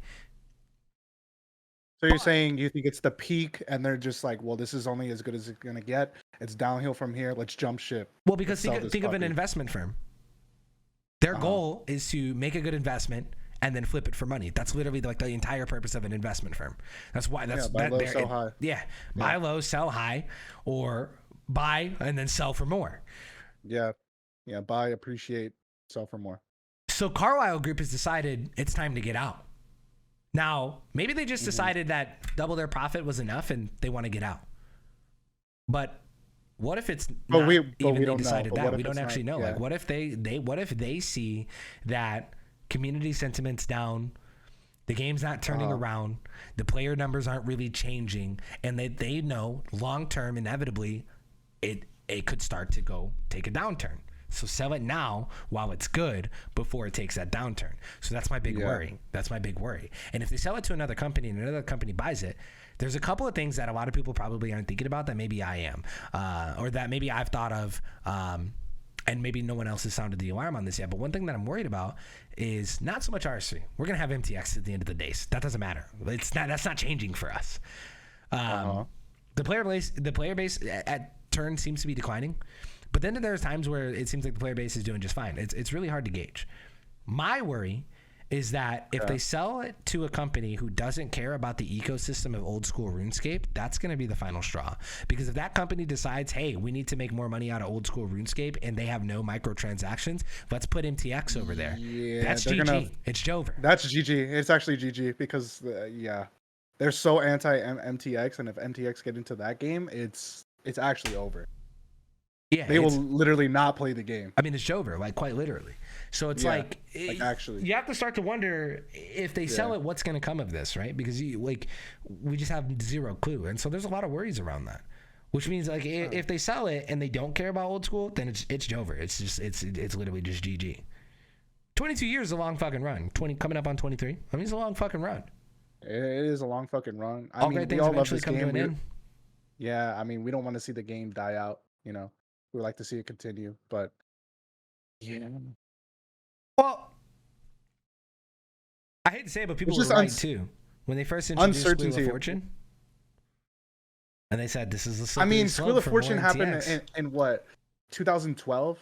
So you're saying you think it's the peak, and they're just like, well, this is only as good as it's gonna get. It's downhill from here. Let's jump ship. Well, because think of an investment firm. Their goal is to make a good investment and then flip it for money. That's literally like the entire purpose of an investment firm. That's why buy low, sell high. Buy low, sell high, or buy and then sell for more. Yeah, buy, appreciate, sell for more. So Carlisle Group has decided it's time to get out. Now, maybe they just decided that double their profit was enough and they want to get out. But what if it's not we even don't decided know. that? We don't actually know. Like, what if they see that community sentiment's down, the game's not turning around, the player numbers aren't really changing, and they know long term inevitably it could start to take a downturn. So sell it now while it's good before it takes that downturn. So that's my big worry. That's my big worry. And if they sell it to another company and another company buys it, there's a couple of things that a lot of people probably aren't thinking about that maybe I am, or that maybe I've thought of, and maybe no one else has sounded the alarm on this yet. But one thing that I'm worried about is not so much RS3. We're going to have MTX at the end of the day. So that doesn't matter. That's not changing for us. The player base at turn seems to be declining. But then there's times where it seems like the player base is doing just fine. It's really hard to gauge. My worry is that if they sell it to a company who doesn't care about the ecosystem of old school RuneScape, that's going to be the final straw. Because if that company decides, hey, we need to make more money out of old school RuneScape and they have no microtransactions, let's put MTX over there. Yeah, that's GG. It's Jover. That's GG. It's actually GG because, they're so anti-MTX, and if MTX get into that game, it's actually over. Yeah, they will literally not play the game. I mean, it's Jover, like quite literally. So it's like actually, you have to start to wonder if they sell it, what's going to come of this, right? Because we just have zero clue, and so there's a lot of worries around that. Which means like if they sell it and they don't care about old school, then it's Jover. It's literally just GG. 22 years is a long fucking run. 20 coming up on 23. I mean, it's a long fucking run. It is a long fucking run. I mean, we all love this game. Yeah, I mean, we don't want to see the game die out. You know, we like to see it continue, but yeah. Well, I hate to say it, but people were right too. When they first introduced School of Fortune, and they said this is the School of Fortune happened in what, 2012?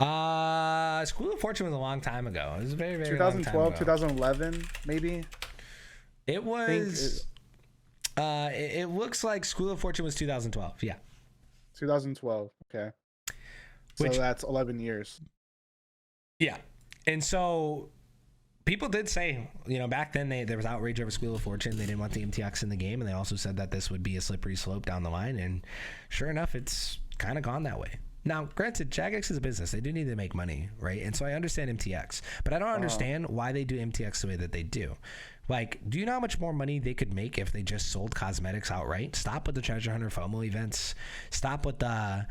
School of Fortune was a long time ago. It was a very, very 2012, long time ago. 2011, maybe. It was. It looks like School of Fortune was 2012. Yeah. 2012. Okay. So that's 11 years. Yeah. And so people did say, back then there was outrage over School of Fortune. They didn't want the MTX in the game. And they also said that this would be a slippery slope down the line. And sure enough, it's kind of gone that way. Now, granted, Jagex is a business. They do need to make money, right? And so I understand MTX. But I don't understand why they do MTX the way that they do. Like, do you know how much more money they could make if they just sold cosmetics outright? Stop with the Treasure Hunter FOMO events. Stop with the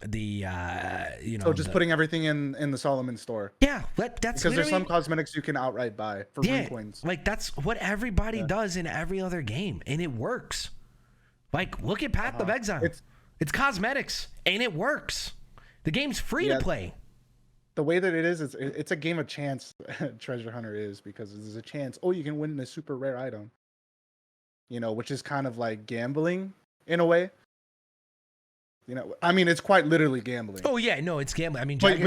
So just putting everything in the Solomon store. Yeah, that's because there's some cosmetics you can outright buy for rune coins. Like that's what everybody does in every other game, and it works. Like, look at Path of Exile. It's cosmetics, and it works. The game's free to play. The way that it is, it's a game of chance. Treasure Hunter is, because there's a chance. Oh, you can win a super rare item. Which is kind of like gambling in a way. I mean, it's quite literally gambling. Oh yeah, no, it's gambling. I mean, but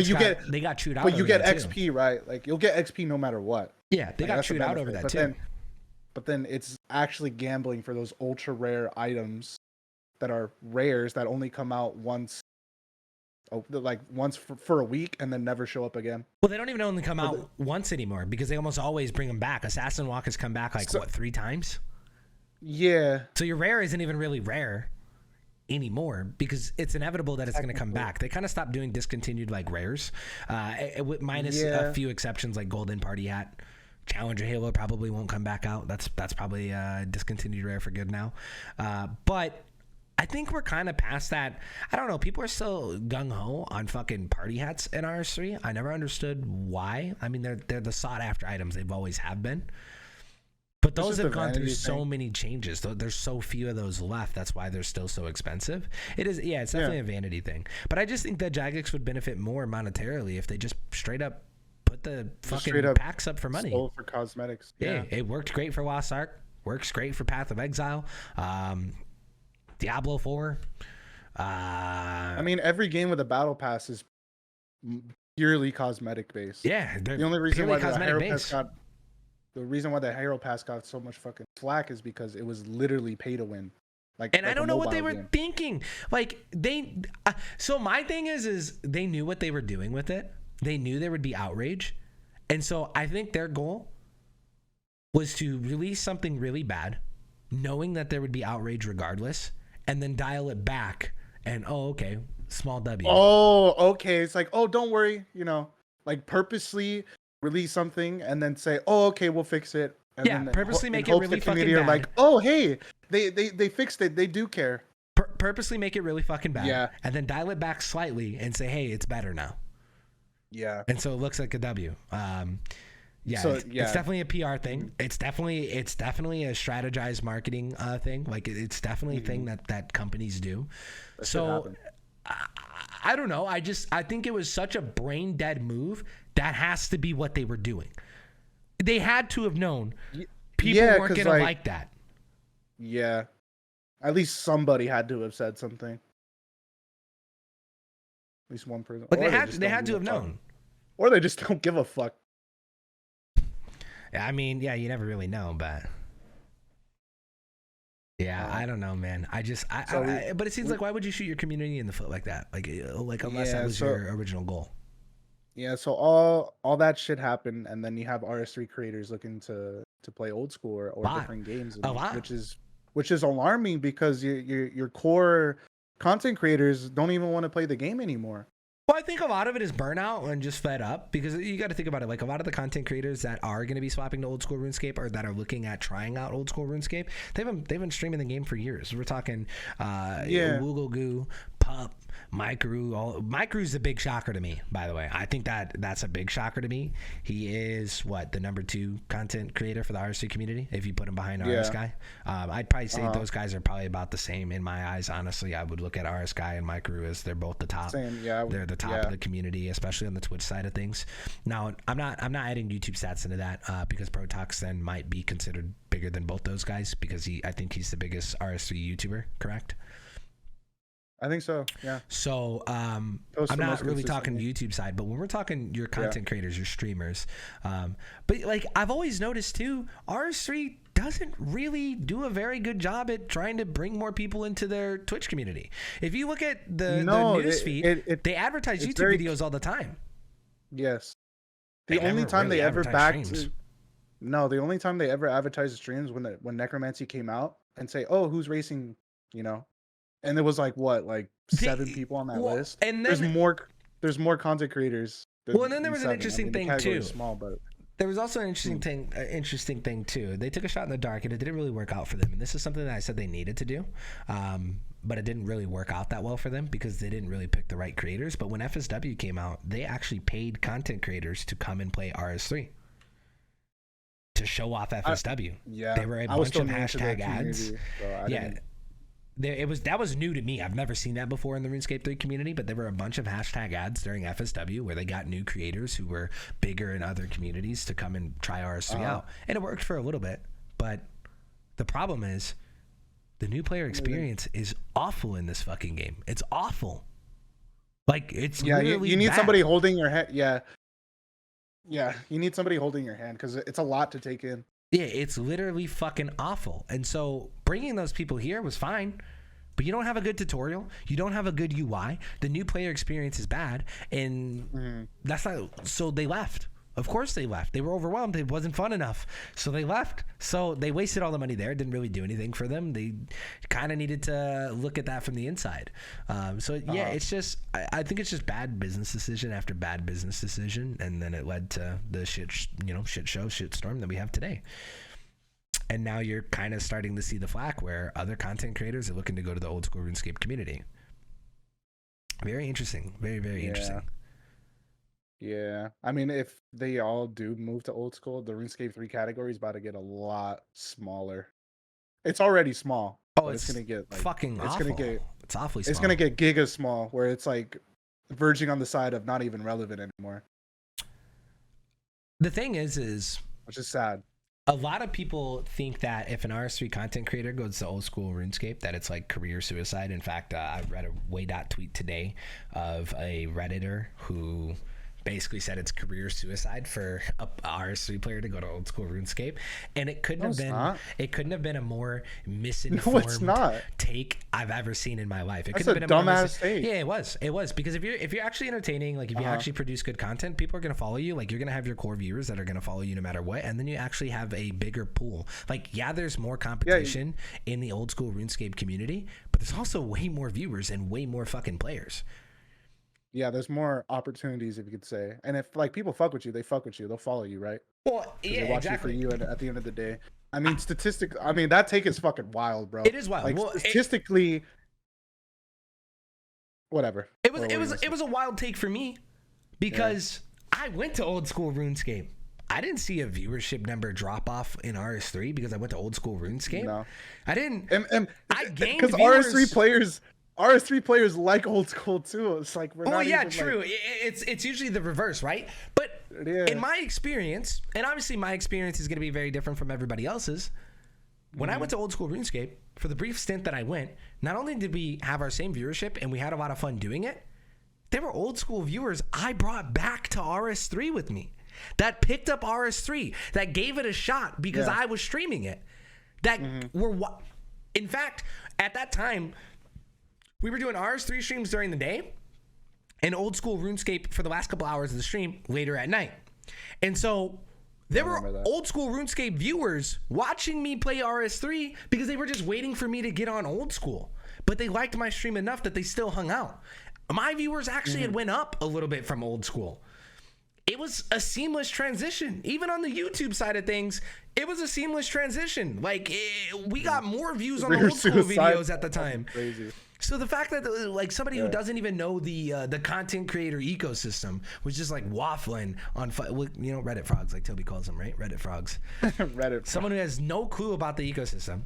they got chewed out. But you get XP, right? Like you'll get XP no matter what. Yeah, they got chewed out over that too. But then it's actually gambling for those ultra rare items that are rares that only come out once. Like once for a week and then never show up again. Well, they don't even only come out once anymore because they almost always bring them back. Assassin Walk has come back 3 times? Yeah. So your rare isn't even really rare anymore because it's inevitable that it's going to come back. They kind of stopped doing discontinued rares, minus a few exceptions like Golden Party Hat. Challenger Halo probably won't come back out. That's probably a discontinued rare for good now. But I think we're kind of past that. I don't know. People are still gung-ho on fucking party hats in RS3. I never understood why. I mean, they're the sought-after items. They've always have been. But those have gone through so many changes. There's so few of those left. That's why they're still so expensive. It is, it's definitely a vanity thing. But I just think that Jagex would benefit more monetarily if they just straight up put the fucking packs up for money. Sold for cosmetics. Yeah, it worked great for Lost Ark. Works great for Path of Exile. Diablo 4. I mean, every game with a battle pass is purely cosmetic based. Yeah, the only reason why the reason why the Hero Pass got so much fucking slack is because it was literally pay to win. And I don't know what they were thinking. So my thing is they knew what they were doing with it. They knew there would be outrage, and so I think their goal was to release something really bad, knowing that there would be outrage regardless. And then dial it back and okay, small W. Oh, okay. It's like, oh, don't worry, purposely release something and then say, oh, okay, we'll fix it. And purposely make it really fucking bad. Like, oh, hey, they fixed it. They do care. Purposely make it really fucking bad. Yeah. And then dial it back slightly and say, hey, it's better now. Yeah. And so it looks like a W. It's definitely a PR thing. It's definitely a strategized marketing thing. It's definitely a thing that companies do. So I don't know. I think it was such a brain dead move. That has to be what they were doing. They had to have known people weren't gonna like that. Yeah. At least somebody had to have said something. At least one person. Like Or they had to have known. Or they just don't give a fuck. Yeah, I mean, yeah, you never really know, but yeah, I don't know, man. But it seems like, why would you shoot your community in the foot like that? Like unless that was your original goal. Yeah, so all that shit happened, and then you have RS3 creators looking to play old school or different games, which is alarming because your core content creators don't even want to play the game anymore. Well, I think a lot of it is burnout and just fed up, because you got to think about it. Like, a lot of the content creators that are going to be swapping to old school RuneScape, or that are looking at trying out old school RuneScape, they've been streaming the game for years. We're talking Woogle Goo, Pup, Mike Rue. Mike Rue's a big shocker to me, by the way. I think that's a big shocker to me. He is the number 2 content creator for the RS3 community, if you put him behind RS Guy. I'd probably say those guys are probably about the same in my eyes. Honestly, I would look at RS Guy and Mike Rue as they're both the top. Same, yeah. They're the top of the community, especially on the Twitch side of things. Now, I'm not adding YouTube stats into that because Protox then might be considered bigger than both those guys, because I think he's the biggest RS3 YouTuber, correct? I think so, yeah. So I'm not really talking YouTube side, but when we're talking your content creators, your streamers, but like, I've always noticed too, RS3 doesn't really do a very good job at trying to bring more people into their Twitch community. If you look at the news feed, they advertise YouTube videos all the time. Yes. The only time they ever advertised the streams when Necromancy came out and say, "Oh, who's racing?" And there was like 7 people on that list. And then there's more content creators. And then there was an interesting thing too. Small, but there was also an interesting thing too. They took a shot in the dark, and it didn't really work out for them. And this is something that I said they needed to do, but it didn't really work out that well for them because they didn't really pick the right creators. But when FSW came out, they actually paid content creators to come and play RS3 to show off FSW. There were a bunch of hashtag ads. That was new to me. I've never seen that before in the RuneScape 3 community, but there were a bunch of hashtag ads during FSW where they got new creators who were bigger in other communities to come and try RS3 out. And it worked for a little bit, but the problem is the new player experience is awful in this fucking game. It's awful. Like, it's really you need bad. Somebody holding your hand. Yeah, you need somebody holding your hand because it's a lot to take in. Yeah, it's literally fucking awful. And so bringing those people here was fine, but you don't have a good tutorial. You don't have a good UI. The new player experience is bad, and that's not. So they left. Of course they left. They were overwhelmed. It wasn't fun enough, so they left. So they wasted all the money there. It didn't really do anything for them. They kind of needed to look at that from the inside. It's just. I think it's just bad business decision after bad business decision, and then it led to the shitstorm that we have today. And now you're kind of starting to see the flack where other content creators are looking to go to the old school RuneScape community. Very interesting. Very, very interesting. Yeah, I mean, if they all do move to old school, the RuneScape 3 category is about to get a lot smaller. It's already small. Oh, it's gonna get fucking it's awful. It's awfully small. It's gonna get giga small, where it's like verging on the side of not even relevant anymore. The thing is which is sad. A lot of people think that if an RS3 content creator goes to old school RuneScape, that it's like career suicide. In fact, I read a Waydot tweet today of a Redditor who basically said it's career suicide for a RS3 player to go to old school RuneScape, and it couldn't have been a more misinformed take I've ever seen in my life. It That's couldn't a have been dumbass take. Yeah, it was because if you're actually entertaining, like if you actually produce good content, people are gonna follow you. Like, you're gonna have your core viewers that are gonna follow you no matter what, and then you actually have a bigger pool. Like, there's more competition in the old school RuneScape community, but there's also way more viewers and way more fucking players. Yeah, there's more opportunities, if you could say. And if people fuck with you, they fuck with you. They'll follow you, right? Well, yeah, they watch exactly. you for you at the end of the day. I mean, that take is fucking wild, bro. It is wild. Like, statistically, whatever. It was a wild take for me because I went to old school RuneScape. I didn't see a viewership number drop off in RS3 because I went to old school RuneScape. No, I didn't. I gained because RS3 players like old school too. It's like we're not even true. Like... It's usually the reverse, right? But in my experience, and obviously my experience is going to be very different from everybody else's. When I went to old school RuneScape, for the brief stint that I went, not only did we have our same viewership and we had a lot of fun doing it, There were old school viewers I brought back to RS3 with me that picked up RS3, that gave it a shot because I was streaming it. That were, in fact, at that time, we were doing RS3 streams during the day and old school RuneScape for the last couple hours of the stream later at night. And so there were old school RuneScape viewers watching me play RS3 because they were just waiting for me to get on old school. But they liked my stream enough that they still hung out. My viewers actually had went up a little bit from old school. It was a seamless transition. Even on the YouTube side of things, it was a seamless transition. Like, we got more views on the old school videos at the time. Crazy. So the fact that like somebody who doesn't even know the content creator ecosystem was just like waffling on, you know, Reddit frogs, like Toby calls them, right? Reddit frogs. Reddit. Someone who has no clue about the ecosystem.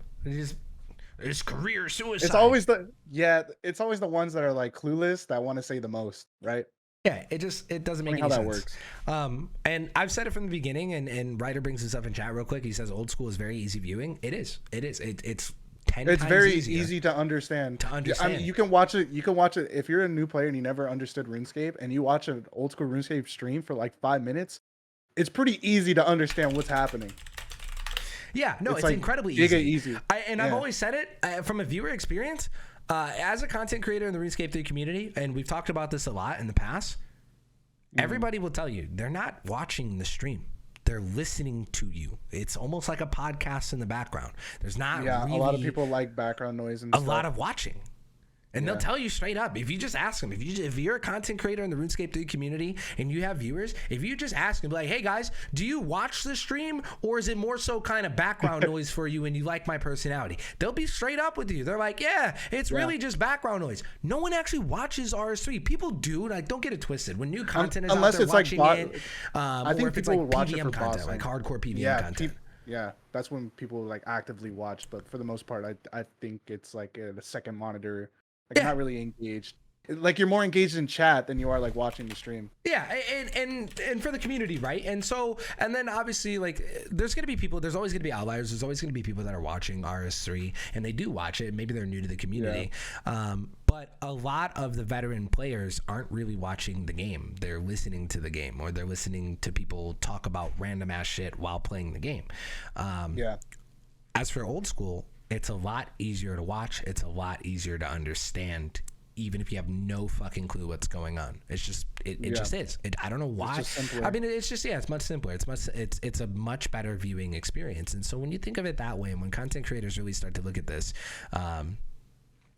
It's career suicide. It's always the ones that are like clueless that want to say the most, right? Yeah, it doesn't make any how sense. That works. And I've said it from the beginning, and Ryder brings this up in chat real quick. He says old school is very easy viewing. It is. It's 10 it's times very easier easy to understand. I mean, you can watch it if you're a new player and you never understood RuneScape and you watch an old school RuneScape stream for like 5 minutes. It's pretty easy to understand what's happening. Yeah, no, it's like incredibly easy. I've always said it from a viewer experience, as a content creator in the RuneScape 3 community, and we've talked about this a lot in the past. Everybody will tell you they're not watching the stream; they're listening to you. It's almost like a podcast in the background. There's not really a lot of people like background noise and a lot of watching. And they'll tell you straight up, if you just ask them, if you're a content creator in the RuneScape 3 community and you have viewers, if you just ask them, like, hey guys, do you watch the stream or is it more so kind of background noise for you and you like my personality? They'll be straight up with you. They're like, yeah, it's really just background noise. No one actually watches RS3. People do, like, don't get it twisted. When new content is out there it's watching like it, I think or if it's people like will watch it PVM for content, like hardcore PVM content. Yeah, that's when people like actively watch. But for the most part, I think it's like a second monitor. Like, you're not really engaged. Like, you're more engaged in chat than you are like watching the stream. Yeah, and for the community, right? And so, and then obviously, like, there's gonna be people. There's always gonna be outliers. There's always gonna be people that are watching RS3 and they do watch it. Maybe they're new to the community, but a lot of the veteran players aren't really watching the game. They're listening to the game, or they're listening to people talk about random ass shit while playing the game. As for old school, it's a lot easier to watch. It's a lot easier to understand, even if you have no fucking clue what's going on. It's just it just is. I don't know why. I mean, it's just it's much simpler. It's a much better viewing experience. And so when you think of it that way, and when content creators really start to look at this,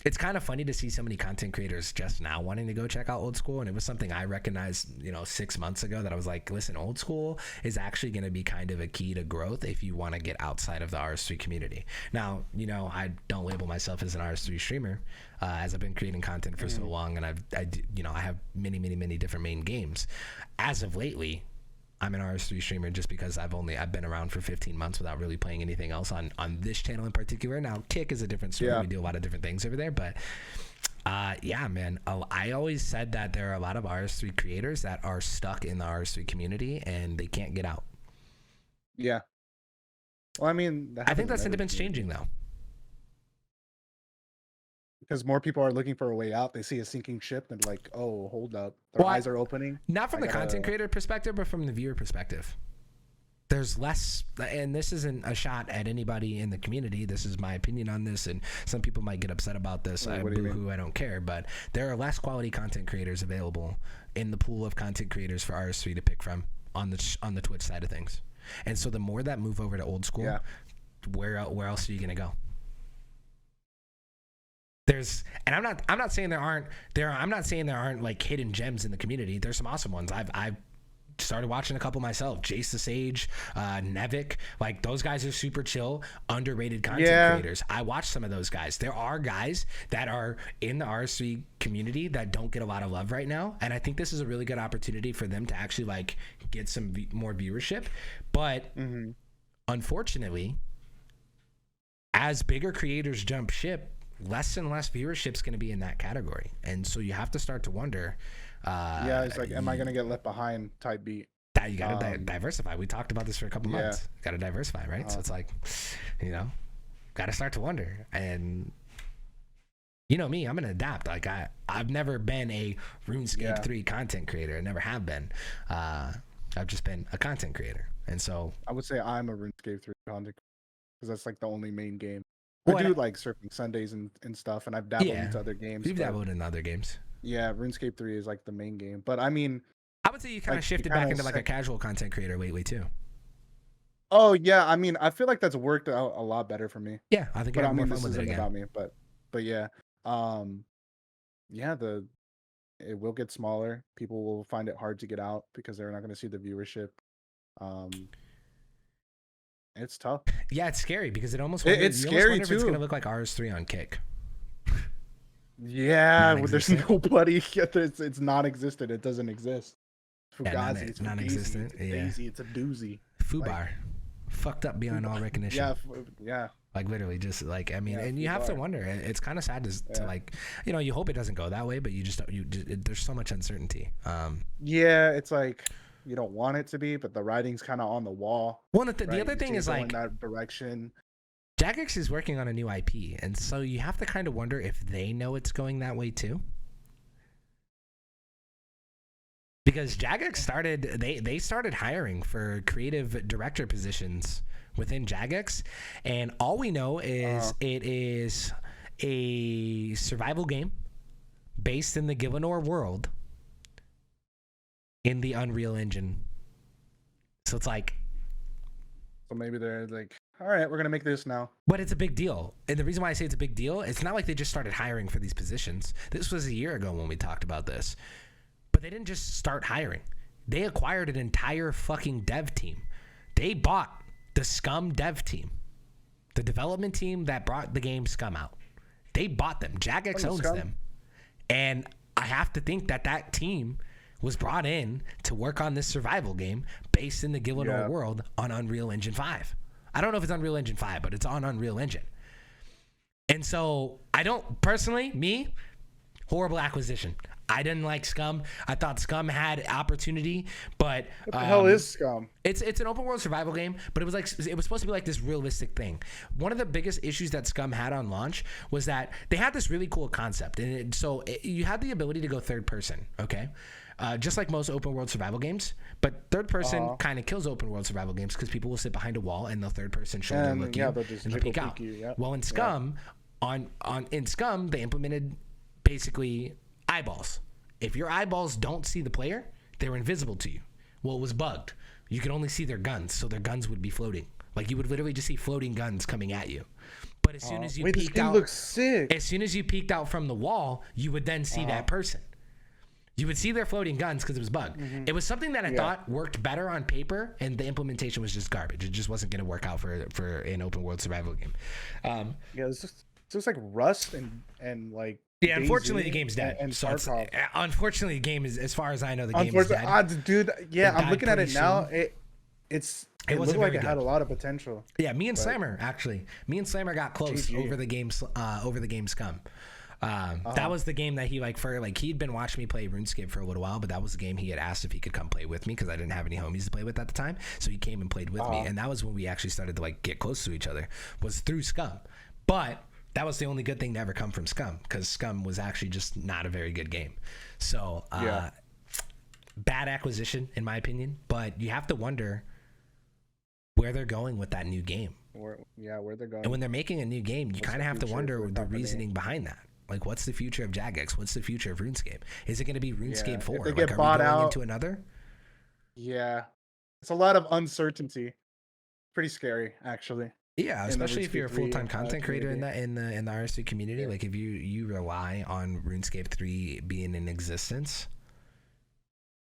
it's kind of funny to see so many content creators just now wanting to go check out old school. And it was something I recognized, 6 months ago, that I was like, listen, old school is actually going to be kind of a key to growth if you want to get outside of the RS3 community. Now, I don't label myself as an RS3 streamer, as I've been creating content for so long, and I have many different main games. As of lately, I'm an RS3 streamer just because I've been around for 15 months without really playing anything else on this channel in particular. Now, Kick is a different story. We do a lot of different things over there, but man, I always said that there are a lot of RS3 creators that are stuck in the RS3 community and they can't get out. Yeah. Well, I mean, I think that sentiment's changing though. Because more people are looking for a way out. They see a sinking ship and like, oh, hold up. Their eyes are opening. Not from the content creator perspective, but from the viewer perspective. There's less, and this isn't a shot at anybody in the community. This is my opinion on this, and some people might get upset about this. I don't care, but there are less quality content creators available in the pool of content creators for RS3 to pick from on the Twitch side of things. And so the more that move over to old school, where else are you gonna go? I'm not saying there aren't like hidden gems in the community. There's some awesome ones. I've started watching a couple myself. Jace the Sage, Nevik, like those guys are super chill, underrated content creators. I watch some of those guys. There are guys that are in the RS3 community that don't get a lot of love right now, and I think this is a really good opportunity for them to actually like get some more viewership. But unfortunately, as bigger creators jump ship, less and less viewership is going to be in that category, and so you have to start to wonder. It's like, am I going to get left behind? Type beat. That you got to diversify. We talked about this for a couple months. Got to diversify, right? So it's like, got to start to wonder. And You know me, I'm gonna adapt. Like I've never been a RuneScape 3 content creator. I never have been. I've just been a content creator, and so I would say I'm a RuneScape 3 content because that's like the only main game. well, I do like surfing Sundays and stuff, and I've dabbled into other games. You've dabbled in other games. Yeah, RuneScape 3 is like the main game. But I mean, I would say you kind of shifted back into like a casual content creator lately too. Oh yeah, I mean, I feel like that's worked out a lot better for me. Yeah, I think. But I mean, more this fun with isn't it again. about me. But yeah, yeah, it will get smaller. People will find it hard to get out because they're not going to see the viewership. It's tough. Yeah, it's scary because It's scary too. If it's gonna look like RS3 on Kick. Yeah, there's nobody. It's non-existent. It doesn't exist. Fugazi, it's non-existent. It's Daisy. It's a doozy. Fubar, fucked up beyond all recognition. Yeah. Like literally, just like I mean, and you have to wonder. It's kind of sad to like, you know, you hope it doesn't go that way, but there's so much uncertainty. Yeah, it's like you don't want it to be, but the writing's kind of on the wall. Well, the other thing is like in that direction. Jagex is working on a new IP, and so you have to kind of wonder if they know it's going that way too. Because Jagex they started hiring for creative director positions within Jagex, and all we know is it is a survival game based in the Gillinor world in the Unreal Engine. So it's like, so maybe they're like, all right, we're gonna make this now. But it's a big deal, and the reason why I say it's a big deal, it's not like they just started hiring for these positions. This was a year ago when we talked about this. But they didn't just start hiring. They acquired an entire fucking dev team. They bought the Scum dev team, the development team that brought the game Scum out. They bought them. Jagex owns them. And I have to think that team was brought in to work on this survival game based in the Gillinor world on Unreal Engine 5. I don't know if it's Unreal Engine 5, but it's on Unreal Engine. And so I don't personally, horrible acquisition. I didn't like Scum. I thought Scum had opportunity, but what the hell is Scum? It's an open world survival game, but it was supposed to be like this realistic thing. One of the biggest issues that Scum had on launch was that they had this really cool concept, and you had the ability to go third person, okay? Just like most open world survival games, but third person kind of kills open world survival games because people will sit behind a wall and the third person shoulder look you and they'll peek out. Well, in Scum, in Scum, they implemented basically eyeballs. If your eyeballs don't see the player, they're invisible to you. Well, it was bugged. You could only see their guns, so their guns would be floating. Like you would literally just see floating guns coming at you. But as soon as you peeked out, looks sick. As soon as you peeked out from the wall, you would then see that person. You would see their floating guns because it was bugged. It was something that I thought worked better on paper, and the implementation was just garbage. It just wasn't going to work out for an open world survival game. It's just like Rust and like. Yeah, unfortunately, the game's dead. Unfortunately, the game is, as far as I know, the game is dead. Dude, I'm looking at it now. It looked like it had a lot of potential. Yeah, me and Slammer got close over the game Scum. That was the game that he'd been watching me play RuneScape for a little while, but that was the game he had asked if he could come play with me because I didn't have any homies to play with at the time. So he came and played with me, and that was when we actually started to like get close to each other, was through Scum. But that was the only good thing to ever come from Scum, because Scum was actually just not a very good game. So bad acquisition in my opinion, but you have to wonder where they're going with that new game. Where they're going. And when they're making a new game, you kind of have to wonder the reasoning behind that. Like, what's the future of Jagex? What's the future of RuneScape? Is it going to be RuneScape 4? If they get bought out into another? Yeah, it's a lot of uncertainty. Pretty scary, actually. Yeah, especially if you're a full-time content creator in the RS3 community. Like, if you rely on RuneScape 3 being in existence,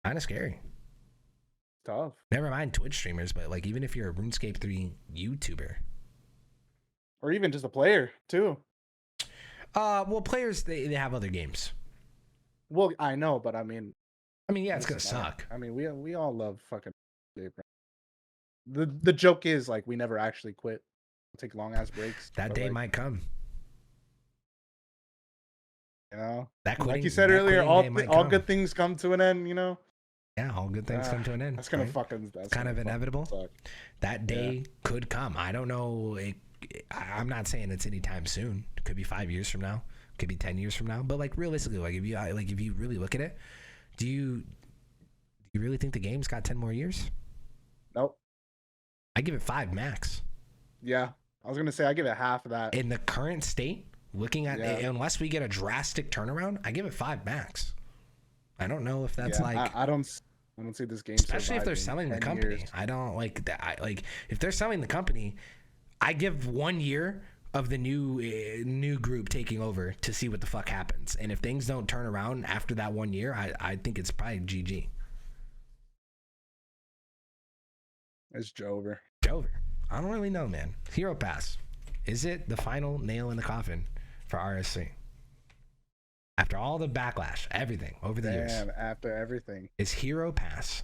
kind of scary. Tough. Never mind Twitch streamers, but like even if you're a RuneScape 3 YouTuber, or even just a player too. Well, players they have other games. Well, I know, but I mean, yeah, it's gonna suck. I mean, we all love fucking. The joke is like we never actually quit. We'll take long ass breaks. That day might come. You know, like you said earlier, all good things come to an end. You know. Yeah, all good things come to an end. That's gonna that's kind of inevitable. Suck. That day could come. I don't know. I'm not saying it's anytime soon. It could be 5 years from now. It could be 10 years from now. But like realistically, like if you really look at it, do you really think the game's got 10 more years? Nope. I give it 5 max. Yeah, I was gonna say I give it half of that. In the current state, looking at unless we get a drastic turnaround, I give it 5 max. I don't know if that's I don't see this game, especially if they're selling the company. Years. I don't like that. Like if they're selling the company, I give 1 year of the new group taking over to see what the fuck happens. And if things don't turn around after that 1 year, I think it's probably GG. It's Jover. I don't really know, man. Hero Pass. Is it the final nail in the coffin for RSC? After all the backlash, everything over the years. After everything. Is Hero Pass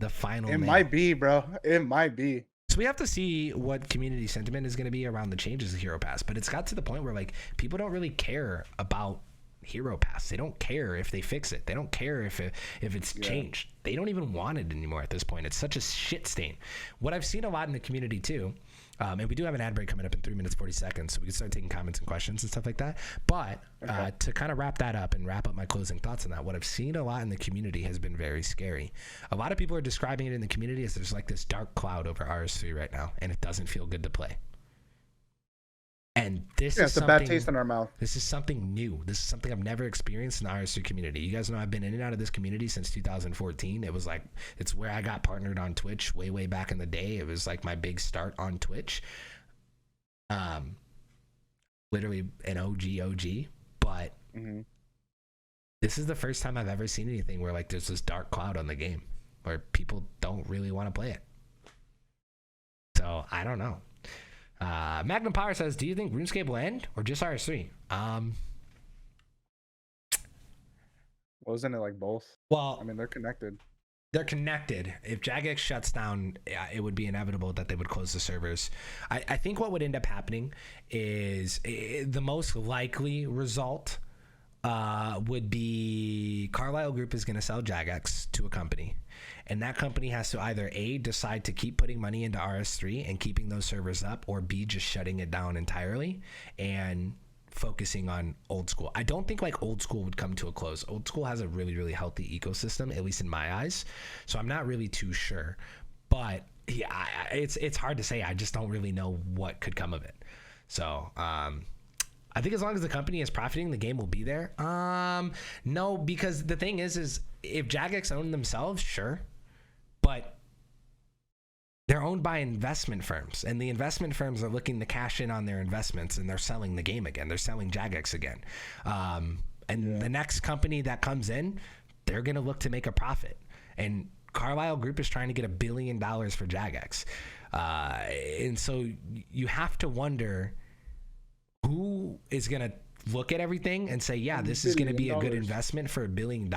the final nail? It might be, bro. It might be. So we have to see what community sentiment is going to be around the changes of Hero Pass. But it's got to the point where like people don't really care about Hero Pass. They don't care if they fix it. They don't care if it's changed. They don't even want it anymore at this point. It's such a shit stain. What I've seen a lot in the community too, and we do have an ad break coming up in 3 minutes 40 seconds, so we can start taking comments and questions and stuff like that. But to kind of wrap that up and wrap up my closing thoughts on that, what I've seen a lot in the community has been very scary. A lot of people are describing it in the community as there's like this dark cloud over RS3 right now, and it doesn't feel good to play. And this is it's a bad taste in our mouth. This is something new. This is something I've never experienced in the RS3 community. You guys know I've been in and out of this community since 2014. It was like, it's where I got partnered on Twitch way back in the day. It was like my big start on Twitch. Literally an OG. But this is the first time I've ever seen anything where like there's this dark cloud on the game where people don't really want to play it. So I don't know. Magnum Power says, do you think RuneScape will end or just RS3? Wasn't it like both? Well, I mean, they're connected. They're connected. If Jagex shuts down, it would be inevitable that they would close the servers. I think what would end up happening is the most likely result would be Carlisle Group is going to sell Jagex to a company. And that company has to either A, decide to keep putting money into RS3 and keeping those servers up, or B, just shutting it down entirely and focusing on old school. I don't think like old school would come to a close. Old school has a really, really healthy ecosystem, at least in my eyes. So I'm not really too sure. But yeah, it's hard to say. I just don't really know what could come of it. So I think as long as the company is profiting, the game will be there. No, because the thing is if Jagex owned themselves, sure. But they're owned by investment firms, and the investment firms are looking to cash in on their investments, and they're selling the game again. They're selling Jagex again. The next company that comes in, they're going to look to make a profit. And Carlisle Group is trying to get $1 billion for Jagex. And so you have to wonder who is going to look at everything and say, yeah, this is going to be a good investment for $1 billion.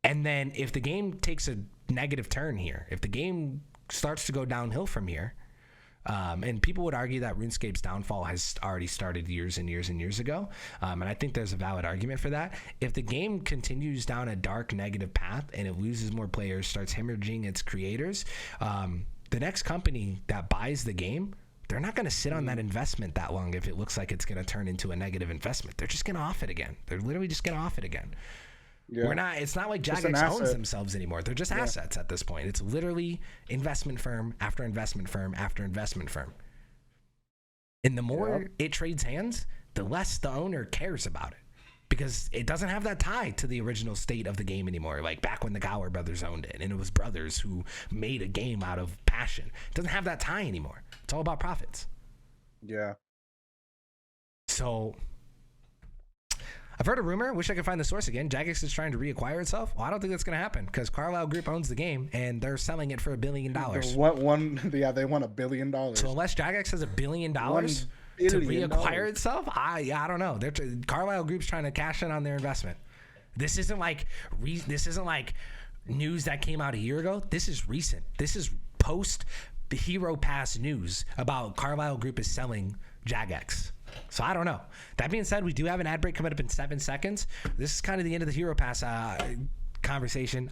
And then if the game takes a negative turn here, if the game starts to go downhill from here, and people would argue that RuneScape's downfall has already started years and years and years ago, and I think there's a valid argument for that. If the game continues down a dark negative path and it loses more players, starts hemorrhaging its creators, the next company that buys the game, they're not going to sit on that investment that long if it looks like it's going to turn into a negative investment. They're just going to off it again. They're literally just going to off it again. Yeah. It's not like Jagex owns themselves anymore. They're just assets at this point. It's literally investment firm after investment firm after investment firm. And the more it trades hands, the less the owner cares about it, because it doesn't have that tie to the original state of the game anymore. Like back when the Gower brothers owned it, and it was brothers who made a game out of passion. It doesn't have that tie anymore. It's all about profits. Yeah. So I've heard a rumor, wish I could find the source again, Jagex is trying to reacquire itself. Well, I don't think that's going to happen, because Carlisle Group owns the game and they're selling it for $1 billion. They want $1 billion. So unless Jagex has $1 billion to reacquire itself, I don't know. Carlisle Group's trying to cash in on their investment. This isn't like news that came out a year ago. This is recent. This is post the Hero Pass news about Carlisle Group is selling Jagex. So I don't know. That being said, we do have an ad break coming up in 7 seconds. This is kind of the end of the Hero Pass conversation.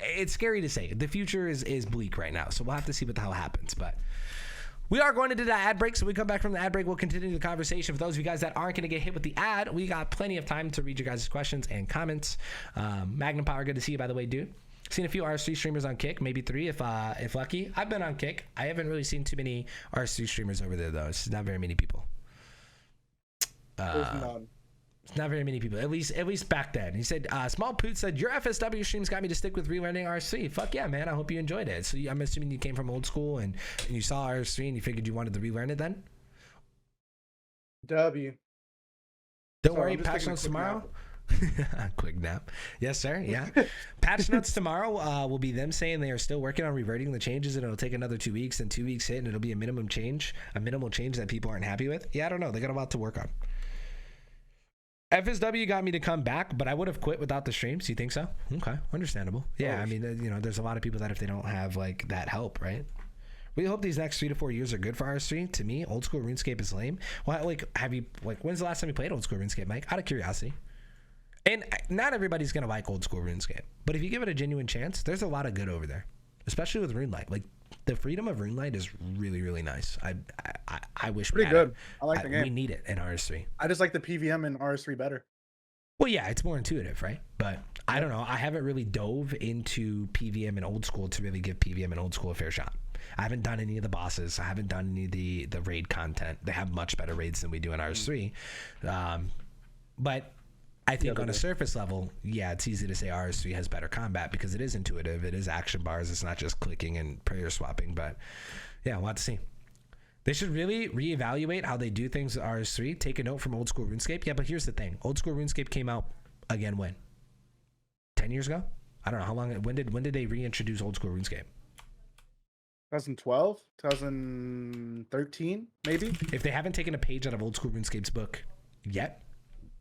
It's scary to say. The future is bleak right now, so we'll have to see what the hell happens. But We are going into the ad break, so we come back from the ad break. We'll continue the conversation. For those of you guys that aren't going to get hit with the ad, we got plenty of time to read your guys' questions and comments. Magnum Power, good to see you, by the way, dude. Seen a few RS3 streamers on Kick, maybe 3 if lucky. I've been on Kick. I haven't really seen too many RS3 streamers over there, though. It's not very many people. There's none. Not very many people, at least back then. He said, Small Poot said, your FSW streams got me to stick with relearning RS3. Fuck yeah, man. I hope you enjoyed it. So I'm assuming you came from old school and you saw RS3 and you figured you wanted to relearn it then? W. Don't worry, patch notes tomorrow. Quick nap. Yes, sir. Yeah. Patch notes tomorrow will be them saying they are still working on reverting the changes and it'll take another 2 weeks and 2 weeks hit and it'll be a minimal change that people aren't happy with. Yeah, I don't know. They got a lot to work on. FSW got me to come back, but I would have quit without the streams. You think so? Okay, understandable. Yeah, I mean, there's a lot of people that if they don't have like that help, right? We hope these next 3 to 4 years are good for RS3. To me, old school RuneScape is lame. Well, when's the last time you played old school RuneScape, Mike? Out of curiosity. And not everybody's gonna like old school RuneScape, but if you give it a genuine chance, there's a lot of good over there, especially with RuneLight. Like the freedom of RuneLight is really, really nice. I wish pretty good. I like the game. We need it in RS3. I just like the PVM in RS3 better. Well, yeah, it's more intuitive, right? But I don't know. I haven't really dove into PVM and old school to really give PVM and old school a fair shot. I haven't done any of the bosses. I haven't done any of the raid content. They have much better raids than we do in RS3. But I think on a surface level, yeah, it's easy to say RS3 has better combat because it is intuitive. It is action bars. It's not just clicking and prayer swapping. But yeah, we'll have to see. They should really reevaluate how they do things with RS3. Take a note from old school RuneScape. Yeah, but here's the thing. Old school RuneScape came out again when? 10 years ago? I don't know how long. When did they reintroduce old school RuneScape? 2012, 2013, maybe. If they haven't taken a page out of old school RuneScape's book yet,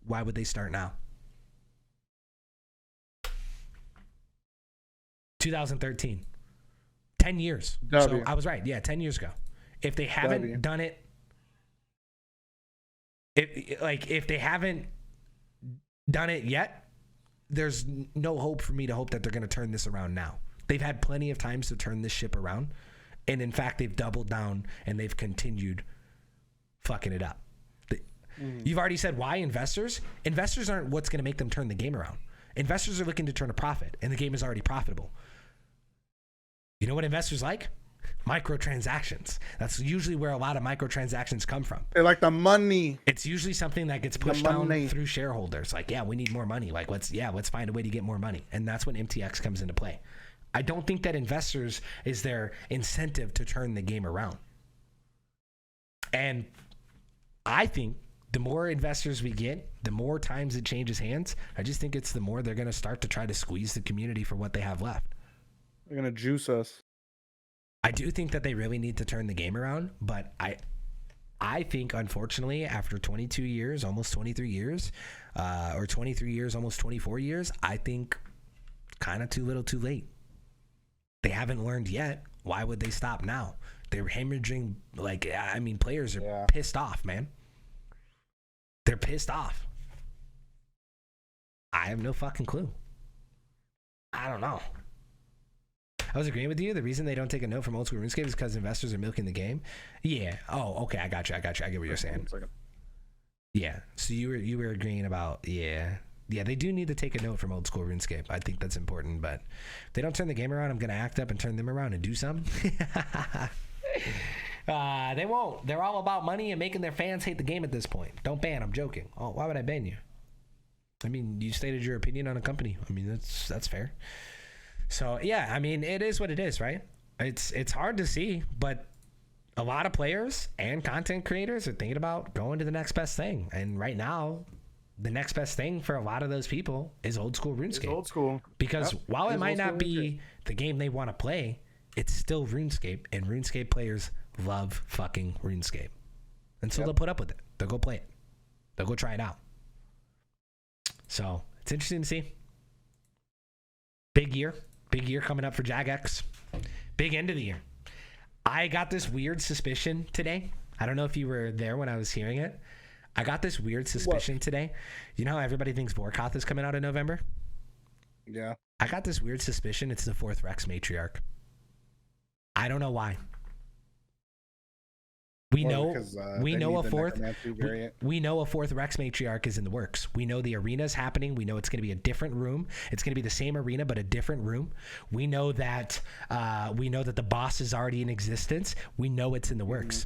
why would they start now? 2013. 10 years. So I was right. Yeah, 10 years ago. If they haven't done it, if they haven't done it yet, there's no hope for me to hope that they're going to turn this around now. They've had plenty of times to turn this ship around. And in fact, they've doubled down and they've continued fucking it up. You've already said why investors? Investors aren't what's going to make them turn the game around. Investors are looking to turn a profit, and the game is already profitable. You know what investors like? Microtransactions. That's usually where a lot of microtransactions come from. They like the money. It's usually something that gets pushed down through shareholders. Like, yeah, we need more money. Like, let's find a way to get more money. And that's when MTX comes into play. I don't think that investors is their incentive to turn the game around. And I think the more investors we get, the more times it changes hands. I just think it's the more they're going to start to try to squeeze the community for what they have left. They're going to juice us. I do think that they really need to turn the game around, but I think, unfortunately, after 22 years, almost 23 years, or 23 years, almost 24 years, I think kind of too little too late. They haven't learned yet. Why would they stop now? They're hemorrhaging, players are pissed off, man. They're pissed off. I have no fucking clue. I don't know. I was agreeing with you. The reason they don't take a note from old school RuneScape is because investors are milking the game. Yeah. Oh, okay. I got you. I get what you're saying. Yeah. So you were agreeing about, yeah. They do need to take a note from old school RuneScape. I think that's important. But if they don't turn the game around, I'm going to act up and turn them around and do something. They won't. They're all about money and making their fans hate the game at this point. Don't ban. I'm joking. Oh, why would I ban you? I mean, you stated your opinion on a company. I mean, that's fair. So yeah, I mean, it is what it is, right? It's hard to see, but a lot of players and content creators are thinking about going to the next best thing. And right now, the next best thing for a lot of those people is old school RuneScape. It's old school. Because while it might not be the game they want to play, it's still RuneScape, and RuneScape players love fucking RuneScape. And so they'll put up with it. They'll go play it. They'll go try it out. So it's interesting to see. Big year coming up for Jagex. Big end of the year. I got this weird suspicion today. I don't know if you were there when I was hearing it. I got this weird suspicion today. You know how everybody thinks Vorkoth is coming out in November? Yeah. I got this weird suspicion it's the 4th Rex Matriarch. I don't know why. We Or know because we they know need a the fourth necromancy variant. we know a fourth Rex Matriarch is in the works. We know the arena's happening. We know it's going to be a different room. It's going to be the same arena but a different room. We know that the boss is already in existence. We know it's in the works.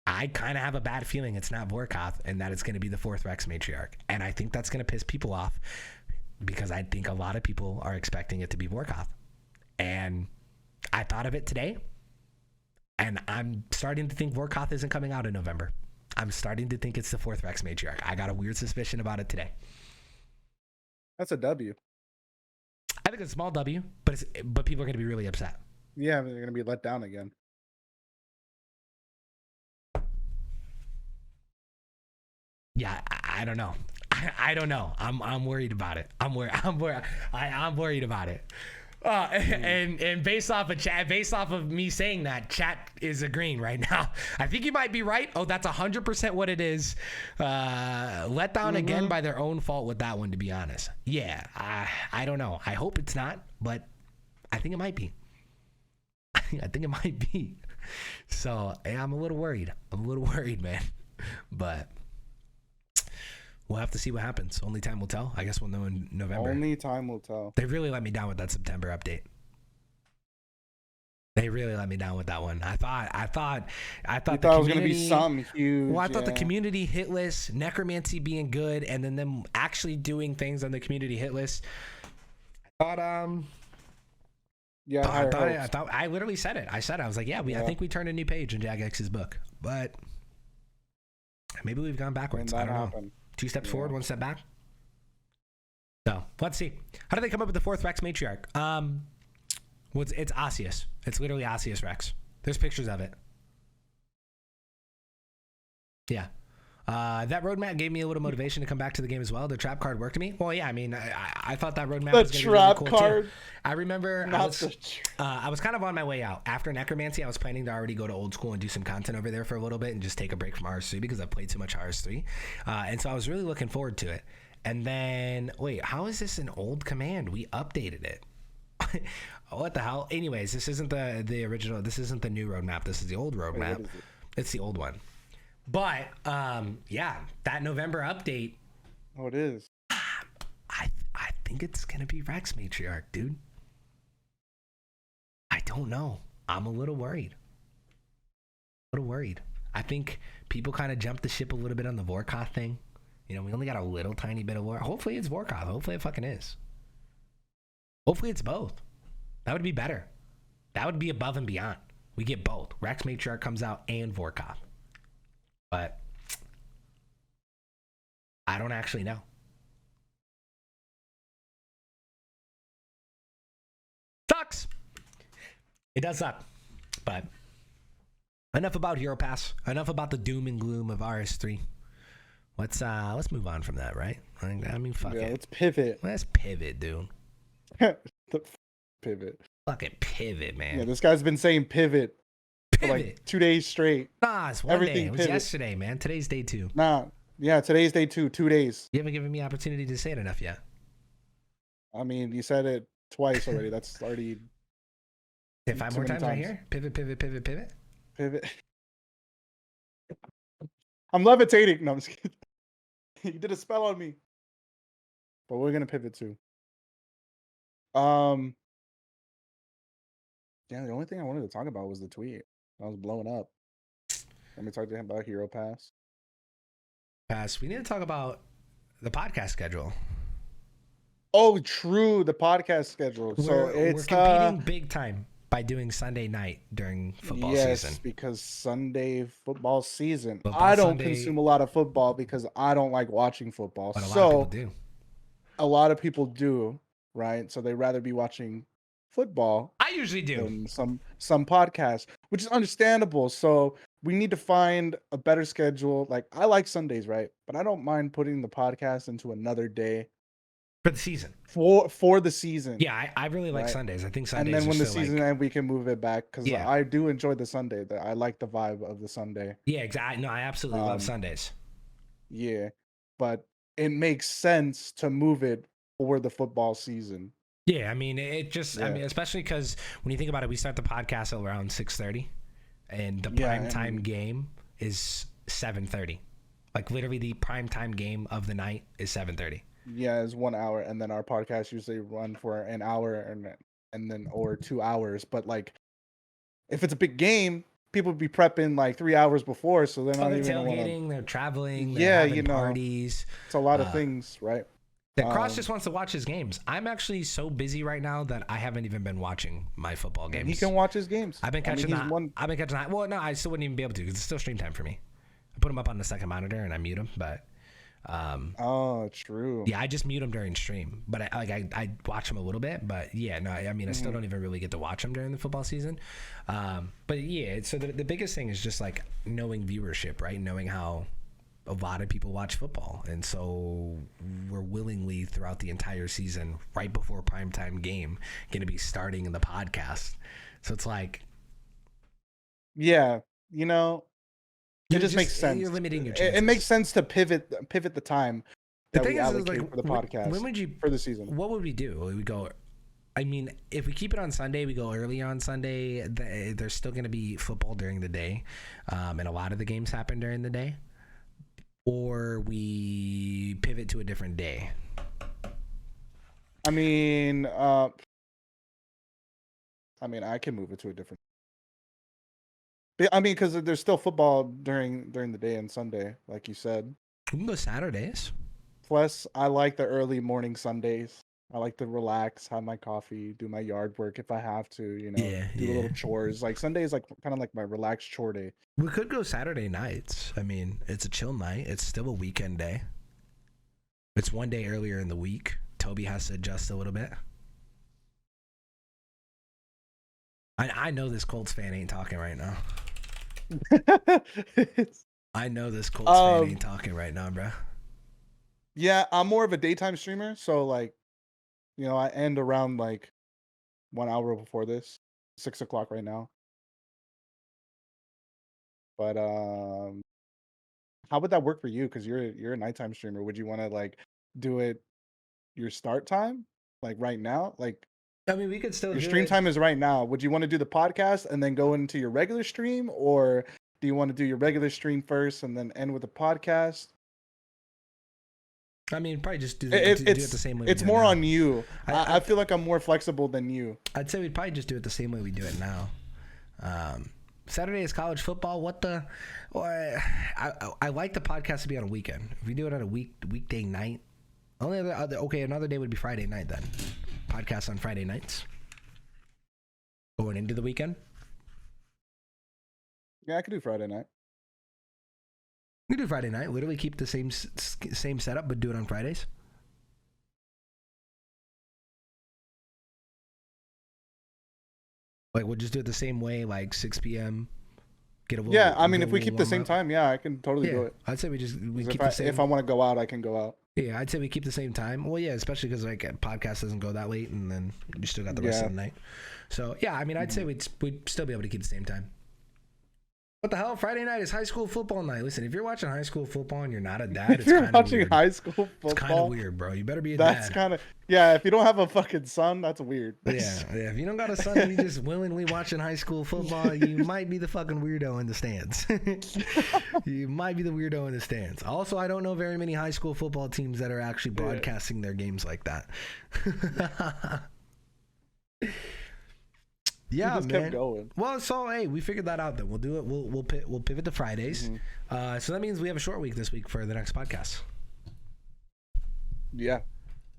I kind of have a bad feeling it's not Vorkoth and that it's going to be the fourth Rex Matriarch. And I think that's going to piss people off because I think a lot of people are expecting it to be Vorkoth. And I thought of it today. And I'm starting to think Vorkoth isn't coming out in November. I'm starting to think it's the fourth Rex Matriarch. I got a weird suspicion about it today. That's a W. I think it's a small W, but people are going to be really upset. Yeah, they're gonna be let down again. Yeah, I don't know. I don't know. I'm worried about it. I'm worried about it. And based off of me saying that, chat is agreeing right now. I think you might be right. Oh, that's 100% what it is. Let down again by their own fault with that one, to be honest. Yeah, I don't know. I hope it's not, but I think it might be. I think it might be. So yeah, I'm a little worried. Man. But we'll have to see what happens. Only time will tell. I guess we'll know in November. Only time will tell. They really let me down with that September update. They really let me down with that one. I thought it was gonna be something huge. Well, I thought the community hit list, necromancy being good, and then them actually doing things on the community hit list. I thought I literally said it. I was like, yeah, I think we turned a new page in Jagex's book, but maybe we've gone backwards. I don't know. 2 steps forward, 1 step back. So let's see. How do they come up with the fourth Rex Matriarch? It's Osseous. It's literally Osseous Rex. There's pictures of it. Yeah. That roadmap gave me a little motivation to come back to the game as well. The trap card worked to me. Well, yeah, I mean, I thought that roadmap was going to be really cool card. Too. I remember I was kind of on my way out. After Necromancy, I was planning to already go to old school and do some content over there for a little bit and just take a break from RS3 because I've played too much RS3. And so I was really looking forward to it. And then, wait, how is this an old command? We updated it. What the hell? Anyways, this isn't the original. This isn't the new roadmap. This is the old roadmap. It's the old one. But yeah, that November update. Oh, it is. I think it's gonna be Rex Matriarch, dude. I don't know. I'm a little worried. I think people kind of jumped the ship a little bit on the Vorkoth thing. You know, we only got a little tiny bit of war. Hopefully it's Vorkoth. Hopefully it fucking is. Hopefully it's both. That would be better. That would be above and beyond. We get both. Rex Matriarch comes out and Vorkoth. But I don't actually know. Sucks. It does suck. But enough about Hero Pass. Enough about the doom and gloom of RS3. Let's move on from that, right? I mean, fuck it. Let's pivot. Let's pivot, dude. Pivot. Fucking pivot, man. Yeah, this guy's been saying pivot. For like 2 days straight. Nah, it's one day. It was yesterday, man. Today's day 2. Nah, yeah, today's day 2. 2 days. You haven't given me opportunity to say it enough yet. I mean, you said it twice already. That's already. Say 5 more times right here. Pivot. Pivot. I'm levitating. No, I'm just kidding. You did a spell on me. But we're gonna pivot too. Yeah, the only thing I wanted to talk about was the tweet. I was blowing up. Let me talk to him about Hero Pass. We need to talk about the podcast schedule. Oh, true. The podcast schedule. We're competing big time by doing Sunday night during football season. Yes, because Sunday football season. I don't consume a lot of football because I don't like watching football. But a lot of people do. A lot of people do, right? So they'd rather be watching football. I usually do. Some podcasts, which is understandable. So we need to find a better schedule. Like, I like Sundays, right? But I don't mind putting the podcast into another day for the season. For the season. Yeah, I really like Sundays. I think Sundays. And then when the season ends, we can move it back because I do enjoy the Sunday. I like the vibe of the Sunday. Yeah, exactly. No, I absolutely love Sundays. Yeah, but it makes sense to move it for the football season. Yeah, I mean, it just, I mean, especially because when you think about it, we start the podcast at around 6:30. and the Yeah, prime time and game is 7:30. Like literally, the prime time game of the night is 7:30. yeah, it's 1 hour, and then our podcast usually run for an hour and then or 2 hours. But like, if it's a big game, people be prepping like 3 hours before, so they're Oh, not they're even gonna want to. tailgating, they're traveling, they're Yeah, having parties. it's a lot of Uh, things, right? that Cross just wants to watch his games. I'm actually so busy right now that I haven't even been watching my football games. He can watch his games. I've been catching that. I've been catching that. Well, no, I still wouldn't even be able to because it's still stream time for me. I put him up on the second monitor and I mute him, but Oh, true. yeah, I just mute him during stream. But I watch him a little bit. But yeah, no, I mean I still don't even really get to watch him during the football season. But yeah, so the biggest thing is just like knowing viewership, right? Knowing how a lot of people watch football, and so we're willingly throughout the entire season, right before primetime game, going to be starting in the podcast. So it's like, Yeah, it just makes sense. You're limiting your It chances. makes sense to pivot the time The that thing we is allocate like, for the podcast when would you for the season. What would we do? We go. I mean, if we keep it on Sunday, we go early on Sunday. There's still going to be football during the day, and a lot of the games happen during the day. Or we pivot to a different day. I mean, I can move it to a different. I mean, because there's still football during the day and Sunday, like you said. We can go Saturdays. Plus, I like the early morning Sundays. I like to relax, have my coffee, do my yard work if I have to, do a little chores. Like Sunday is like kind of like my relaxed chore day. We could go Saturday nights. I mean, it's a chill night. It's still a weekend day. It's one day earlier in the week. Toby has to adjust a little bit. I know this Colts fan ain't talking right now. I know this Colts fan ain't talking right now, bro. Yeah, I'm more of a daytime streamer, so like, I end around like 1 hour before this, 6 o'clock right now. But how would that work for you? Because you're a nighttime streamer. Would you want to like do it your start time, like right now? Like, I mean, we could still your do stream it. time is right now. Would you want to do the podcast and then go into your regular stream, or do you want to do your regular stream first and then end with the podcast? I mean, probably just do it the same way. It's more on you. I feel like I'm more flexible than you. I'd say we'd probably just do it the same way we do it now. Saturday is college football. I like the podcast to be on a weekend. If we do it on a weekday night, another day would be Friday night then. Podcast on Friday nights. Going into the weekend. Yeah, I could do Friday night. We do Friday night. Literally keep the same setup, but do it on Fridays. Like we'll just do it the same way, like 6 p.m. Yeah, I mean, if we keep the same time, yeah, I can totally do it. I'd say we keep the same. If I want to go out, I can go out. Yeah, I'd say we keep the same time. Well, yeah, especially because like a podcast doesn't go that late, and then you still got the rest of the night. So yeah, I mean, I'd say we'd still be able to keep the same time. What the hell? Friday night is high school football night. Listen, if you're watching high school football and you're not a dad, if you're watching high school football, it's kind of weird, bro. You better be a dad. That's kind of if you don't have a fucking son, that's weird. Yeah. If you don't got a son and you just willingly watching high school football, you might be the fucking weirdo in the stands. You might be the weirdo in the stands. Also, I don't know very many high school football teams that are actually broadcasting their games like that. Yeah, just man. Kept going. Well, so hey, we figured that out. Then we'll do it. We'll pivot to Fridays. So that means we have a short week this week for the next podcast. Yeah.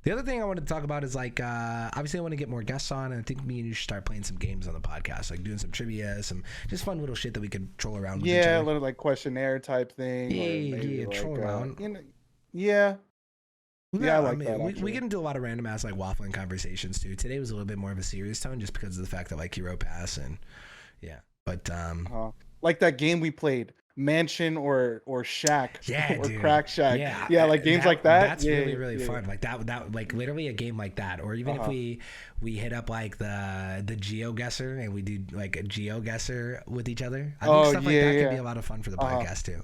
The other thing I wanted to talk about is like obviously I want to get more guests on, and I think me and you should start playing some games on the podcast, like doing some trivia, some just fun little shit that we could troll around with. Yeah, a little like questionnaire type thing. Yeah, like, troll around. Yeah. Yeah, I like that. We get into a lot of random ass like waffling conversations too. Today was a little bit more of a serious tone just because of the fact that like Hero Pass and but like that game we played, Mansion or Shack, or dude. Crack Shack. Yeah, like games like that. That's really fun. Like that like literally a game like that, or even if we hit up like the GeoGuessr and we do like a GeoGuessr with each other. I think stuff like that could be a lot of fun for the podcast too.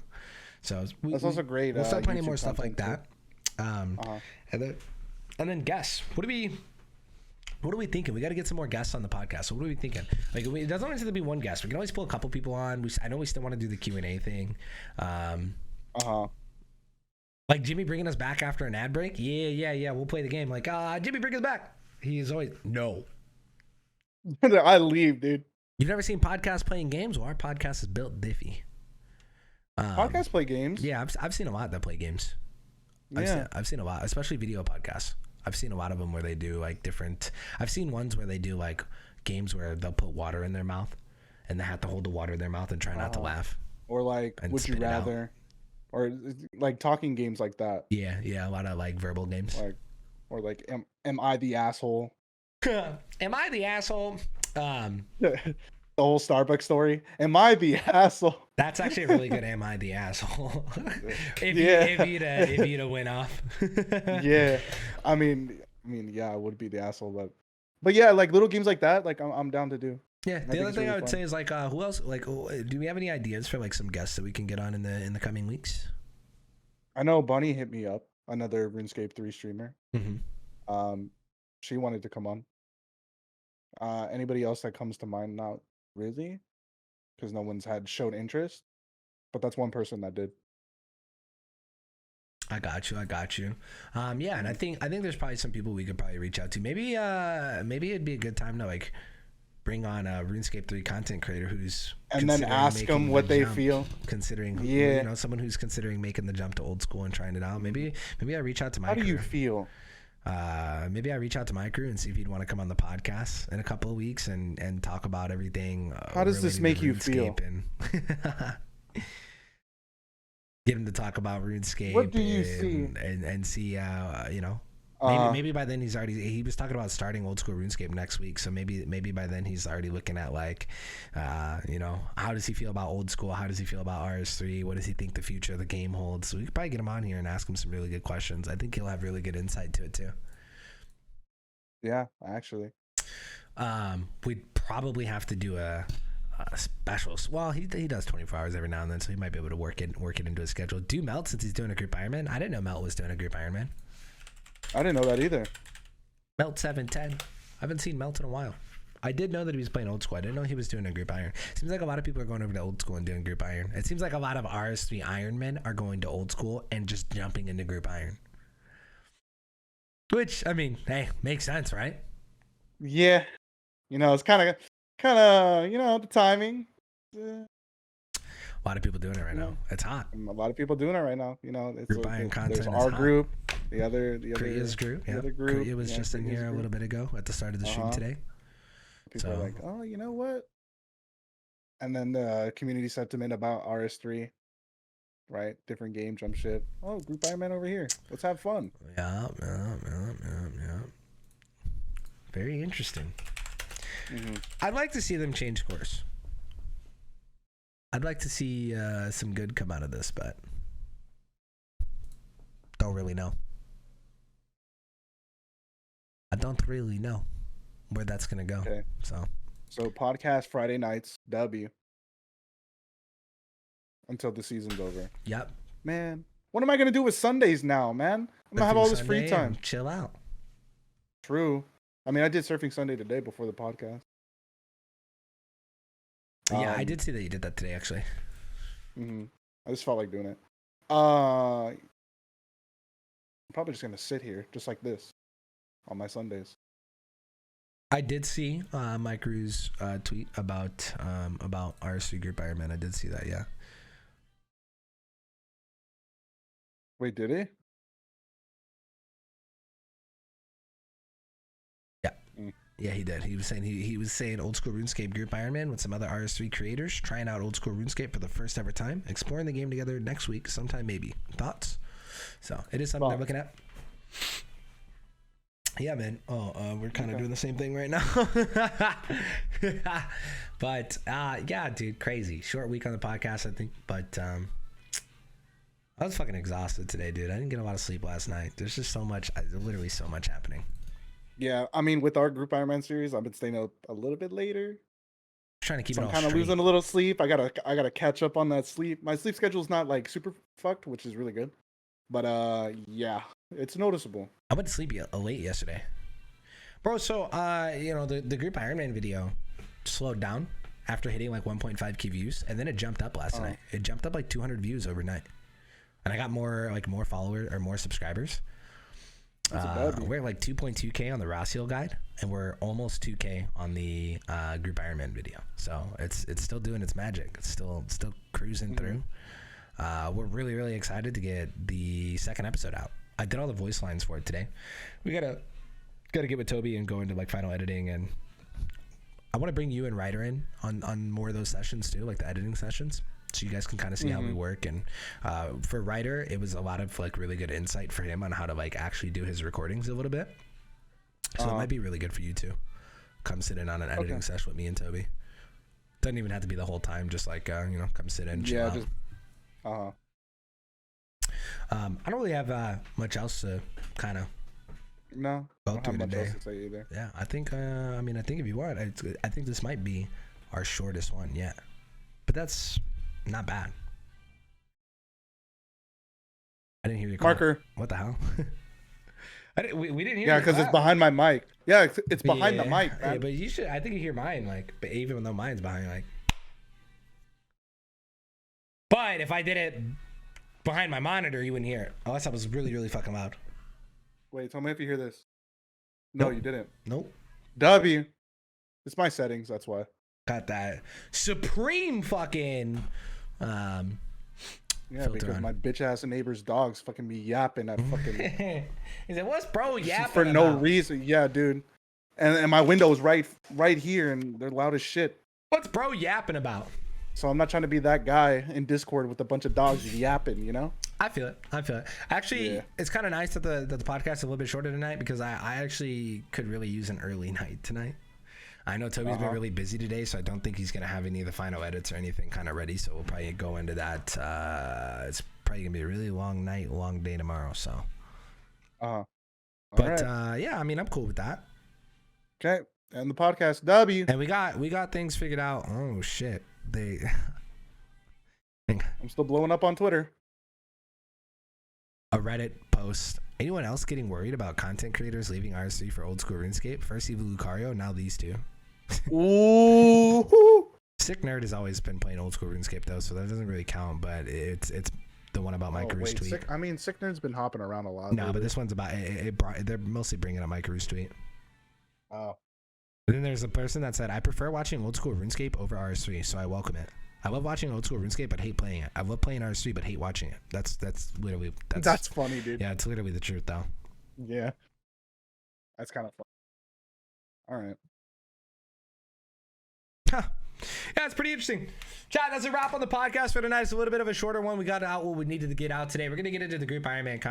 So that's also great. We'll start playing more stuff like that. And then guess. What do we What are we thinking? We got to get some more guests on the podcast. So what are we thinking? Like, it doesn't always have to be one guest. We can always pull a couple people on. I know we still want to do the Q&A thing. Like Jimmy bringing us back after an ad break. Yeah. We'll play the game. Like, Jimmy, bring us back. He's always no. I leave, dude. You've never seen podcasts playing games? Well, our podcast is built diffy. Podcasts play games. Yeah, I've seen a lot that play games. Yeah, I've seen a lot, especially video podcasts. I've seen a lot of them where they do like different. I've seen ones where they do like games where they'll put water in their mouth, and they have to hold the water in their mouth and try not to laugh. Or like, would you rather, or like talking games like that. Yeah, a lot of like verbal games. Or like, am I the asshole? Am I the asshole? The whole Starbucks story. Am I the asshole? That's actually a really good. Am I the asshole? if you'd have went off. Yeah, I mean, yeah, I would be the asshole, but yeah, like little games like that, like I'm down to do. Yeah. The other thing I would say is like, who else? Like, do we have any ideas for like some guests that we can get on in the coming weeks? I know Bunny hit me up, another RuneScape 3 streamer. Mm-hmm. She wanted to come on. Anybody else that comes to mind? Not really, because no one's showed interest. But that's one person that did. I got you. Yeah, and I think there's probably some people we could probably reach out to. Maybe it'd be a good time to like bring on a RuneScape 3 content creator who's and then ask them what they feel, considering someone who's considering making the jump to old school and trying it out. Maybe I reach out to my How crew. do you feel? Maybe I reach out to my crew and see if he'd want to come on the podcast in a couple of weeks and talk about everything. How does this make you feel? And get him to talk about RuneScape. What do you see? And see, maybe by then he was talking about starting old school RuneScape next week. So maybe by then he's already looking at like, how does he feel about old school? How does he feel about RS3? What does he think the future of the game holds? So we could probably get him on here and ask him some really good questions. I think he'll have really good insight to it too. Yeah, actually. We'd probably have to do a special. Well, he does 24 hours every now and then, so he might be able to work it into his schedule. Do Melt since he's doing a group Ironman. I didn't know Melt was doing a group Ironman. I didn't know that either. Melt 710. I haven't seen Melt in a while. I did know that he was playing old school. I didn't know he was doing a group iron. Seems like a lot of people are going over to old school and doing group iron. It seems like a lot of RS3 Ironmen are going to old school and just jumping into group iron. Which, I mean, hey, makes sense, right? Yeah. It's kind of, the timing. A lot of people doing it right now. It's hot. A lot of people doing it right now. It's group iron content. There's our group, the other Kriya's group. Yeah, other group. Kriya was just in here a little bit ago at the start of the stream today. People are like, oh, you know what? And then the community sentiment about RS3, right? Different game, jump ship. Oh, group Iron Man over here. Let's have fun. Yeah. Very interesting. Mm-hmm. I'd like to see them change course. I'd like to see some good come out of this, but don't really know. I don't really know where that's gonna go. Okay. So podcast Friday nights, W. Until the season's over. Yep. Man, what am I gonna do with Sundays now, man? I'm gonna have all this free time. Chill out. True. I mean, I did Surfing Sunday today before the podcast. Yeah, I did see that you did that today, actually. Mm-hmm. I just felt like doing it. I'm probably just gonna sit here, just like this, on my Sundays. I did see Mike Rue's tweet about RS3 Group Ironman. I did see that, yeah. Wait, did he? Yeah. Yeah, he did. He was saying old school RuneScape Group Ironman with some other RS3 creators trying out old school RuneScape for the first ever time, exploring the game together next week, sometime maybe. Thoughts? So it is something I'm looking at. Yeah, man. We're kind of doing the same thing right now. But yeah, dude, crazy. Short week on the podcast, I think. But I was fucking exhausted today, dude. I didn't get a lot of sleep last night. There's just literally so much happening. Yeah, I mean, with our Group Ironman series, I've been staying up a little bit later. Trying to keep it all I'm kind of losing a little sleep. I gotta catch up on that sleep. My sleep schedule is not like super fucked, which is really good. But yeah, it's noticeable. I went to sleep late yesterday. Bro, so you know, the group Ironman video slowed down after hitting like 1.5k views, and then it jumped up last night. It jumped up like 200 views overnight, and I got more followers or more subscribers. We're like 2.2k on the Rossiel guide, and we're almost 2k on the group Ironman video. So it's still doing its magic. It's still cruising through. We're really excited to get the second episode out. I did all the voice lines for it today. We gotta get with Toby and go into like final editing, and I want to bring you and Ryder in on more of those sessions too, like the editing sessions, so you guys can kind of see how we work. And for Ryder, it was a lot of like really good insight for him on how to like actually do his recordings a little bit. So it might be really good for you too. Come sit in on an editing session with me and Toby. Doesn't even have to be the whole time. Just like you know, come sit in. Chill out. I don't really have much else to kind of go through today. Yeah, I think I think if you want, I think this might be our shortest one yet, but that's not bad. I didn't hear your marker. What the hell? We didn't hear. Yeah, because it's behind my mic. Yeah, it's behind the mic, man. Yeah, but you should. I think you hear mine, like, but even though mine's behind, like. But if I did it behind my monitor, you wouldn't hear it. Unless that was really fucking loud. Wait, tell me if you hear this. No, you didn't. Nope. W. It's my settings, that's why. Got that supreme fucking yeah, because my bitch ass neighbor's dogs fucking be yapping at fucking he said, what's bro yapping for about? No reason. Yeah, dude. And my window's right here and they're loud as shit. What's bro yapping about? So I'm not trying to be that guy in Discord with a bunch of dogs yapping, you know? I feel it. Actually, It's kind of nice that the podcast is a little bit shorter tonight, because I actually could really use an early night tonight. I know Toby's been really busy today, so I don't think he's going to have any of the final edits or anything kind of ready. So we'll probably go into that. It's probably going to be a really long night, long day tomorrow. So. Yeah, I mean, I'm cool with that. Okay. And the podcast, W. And we got things figured out. Oh, shit. I'm still blowing up on Twitter. A Reddit post. Anyone else getting worried about content creators leaving RS3 for old school RuneScape? First Evil Lucario, now these two. Ooh. Sick Nerd has always been playing old school RuneScape though, so that doesn't really count. But it's the one about Mike Caru's tweet. Sick Nerd's been hopping around a lot. No, but this one's about they're mostly bringing up Mike Caru's tweet. Oh. And then there's a person that said, I prefer watching old school RuneScape over RS3, so I welcome it. I love watching old school RuneScape, but hate playing it. I love playing RS3, but hate watching it. That's literally that's funny, dude. Yeah, it's literally the truth, though. Yeah, that's kind of fun. All right. Huh. Yeah, it's pretty interesting. Chat, that's a wrap on the podcast for tonight. It's a little bit of a shorter one. We got out what we needed to get out today. We're gonna get into the group Ironman.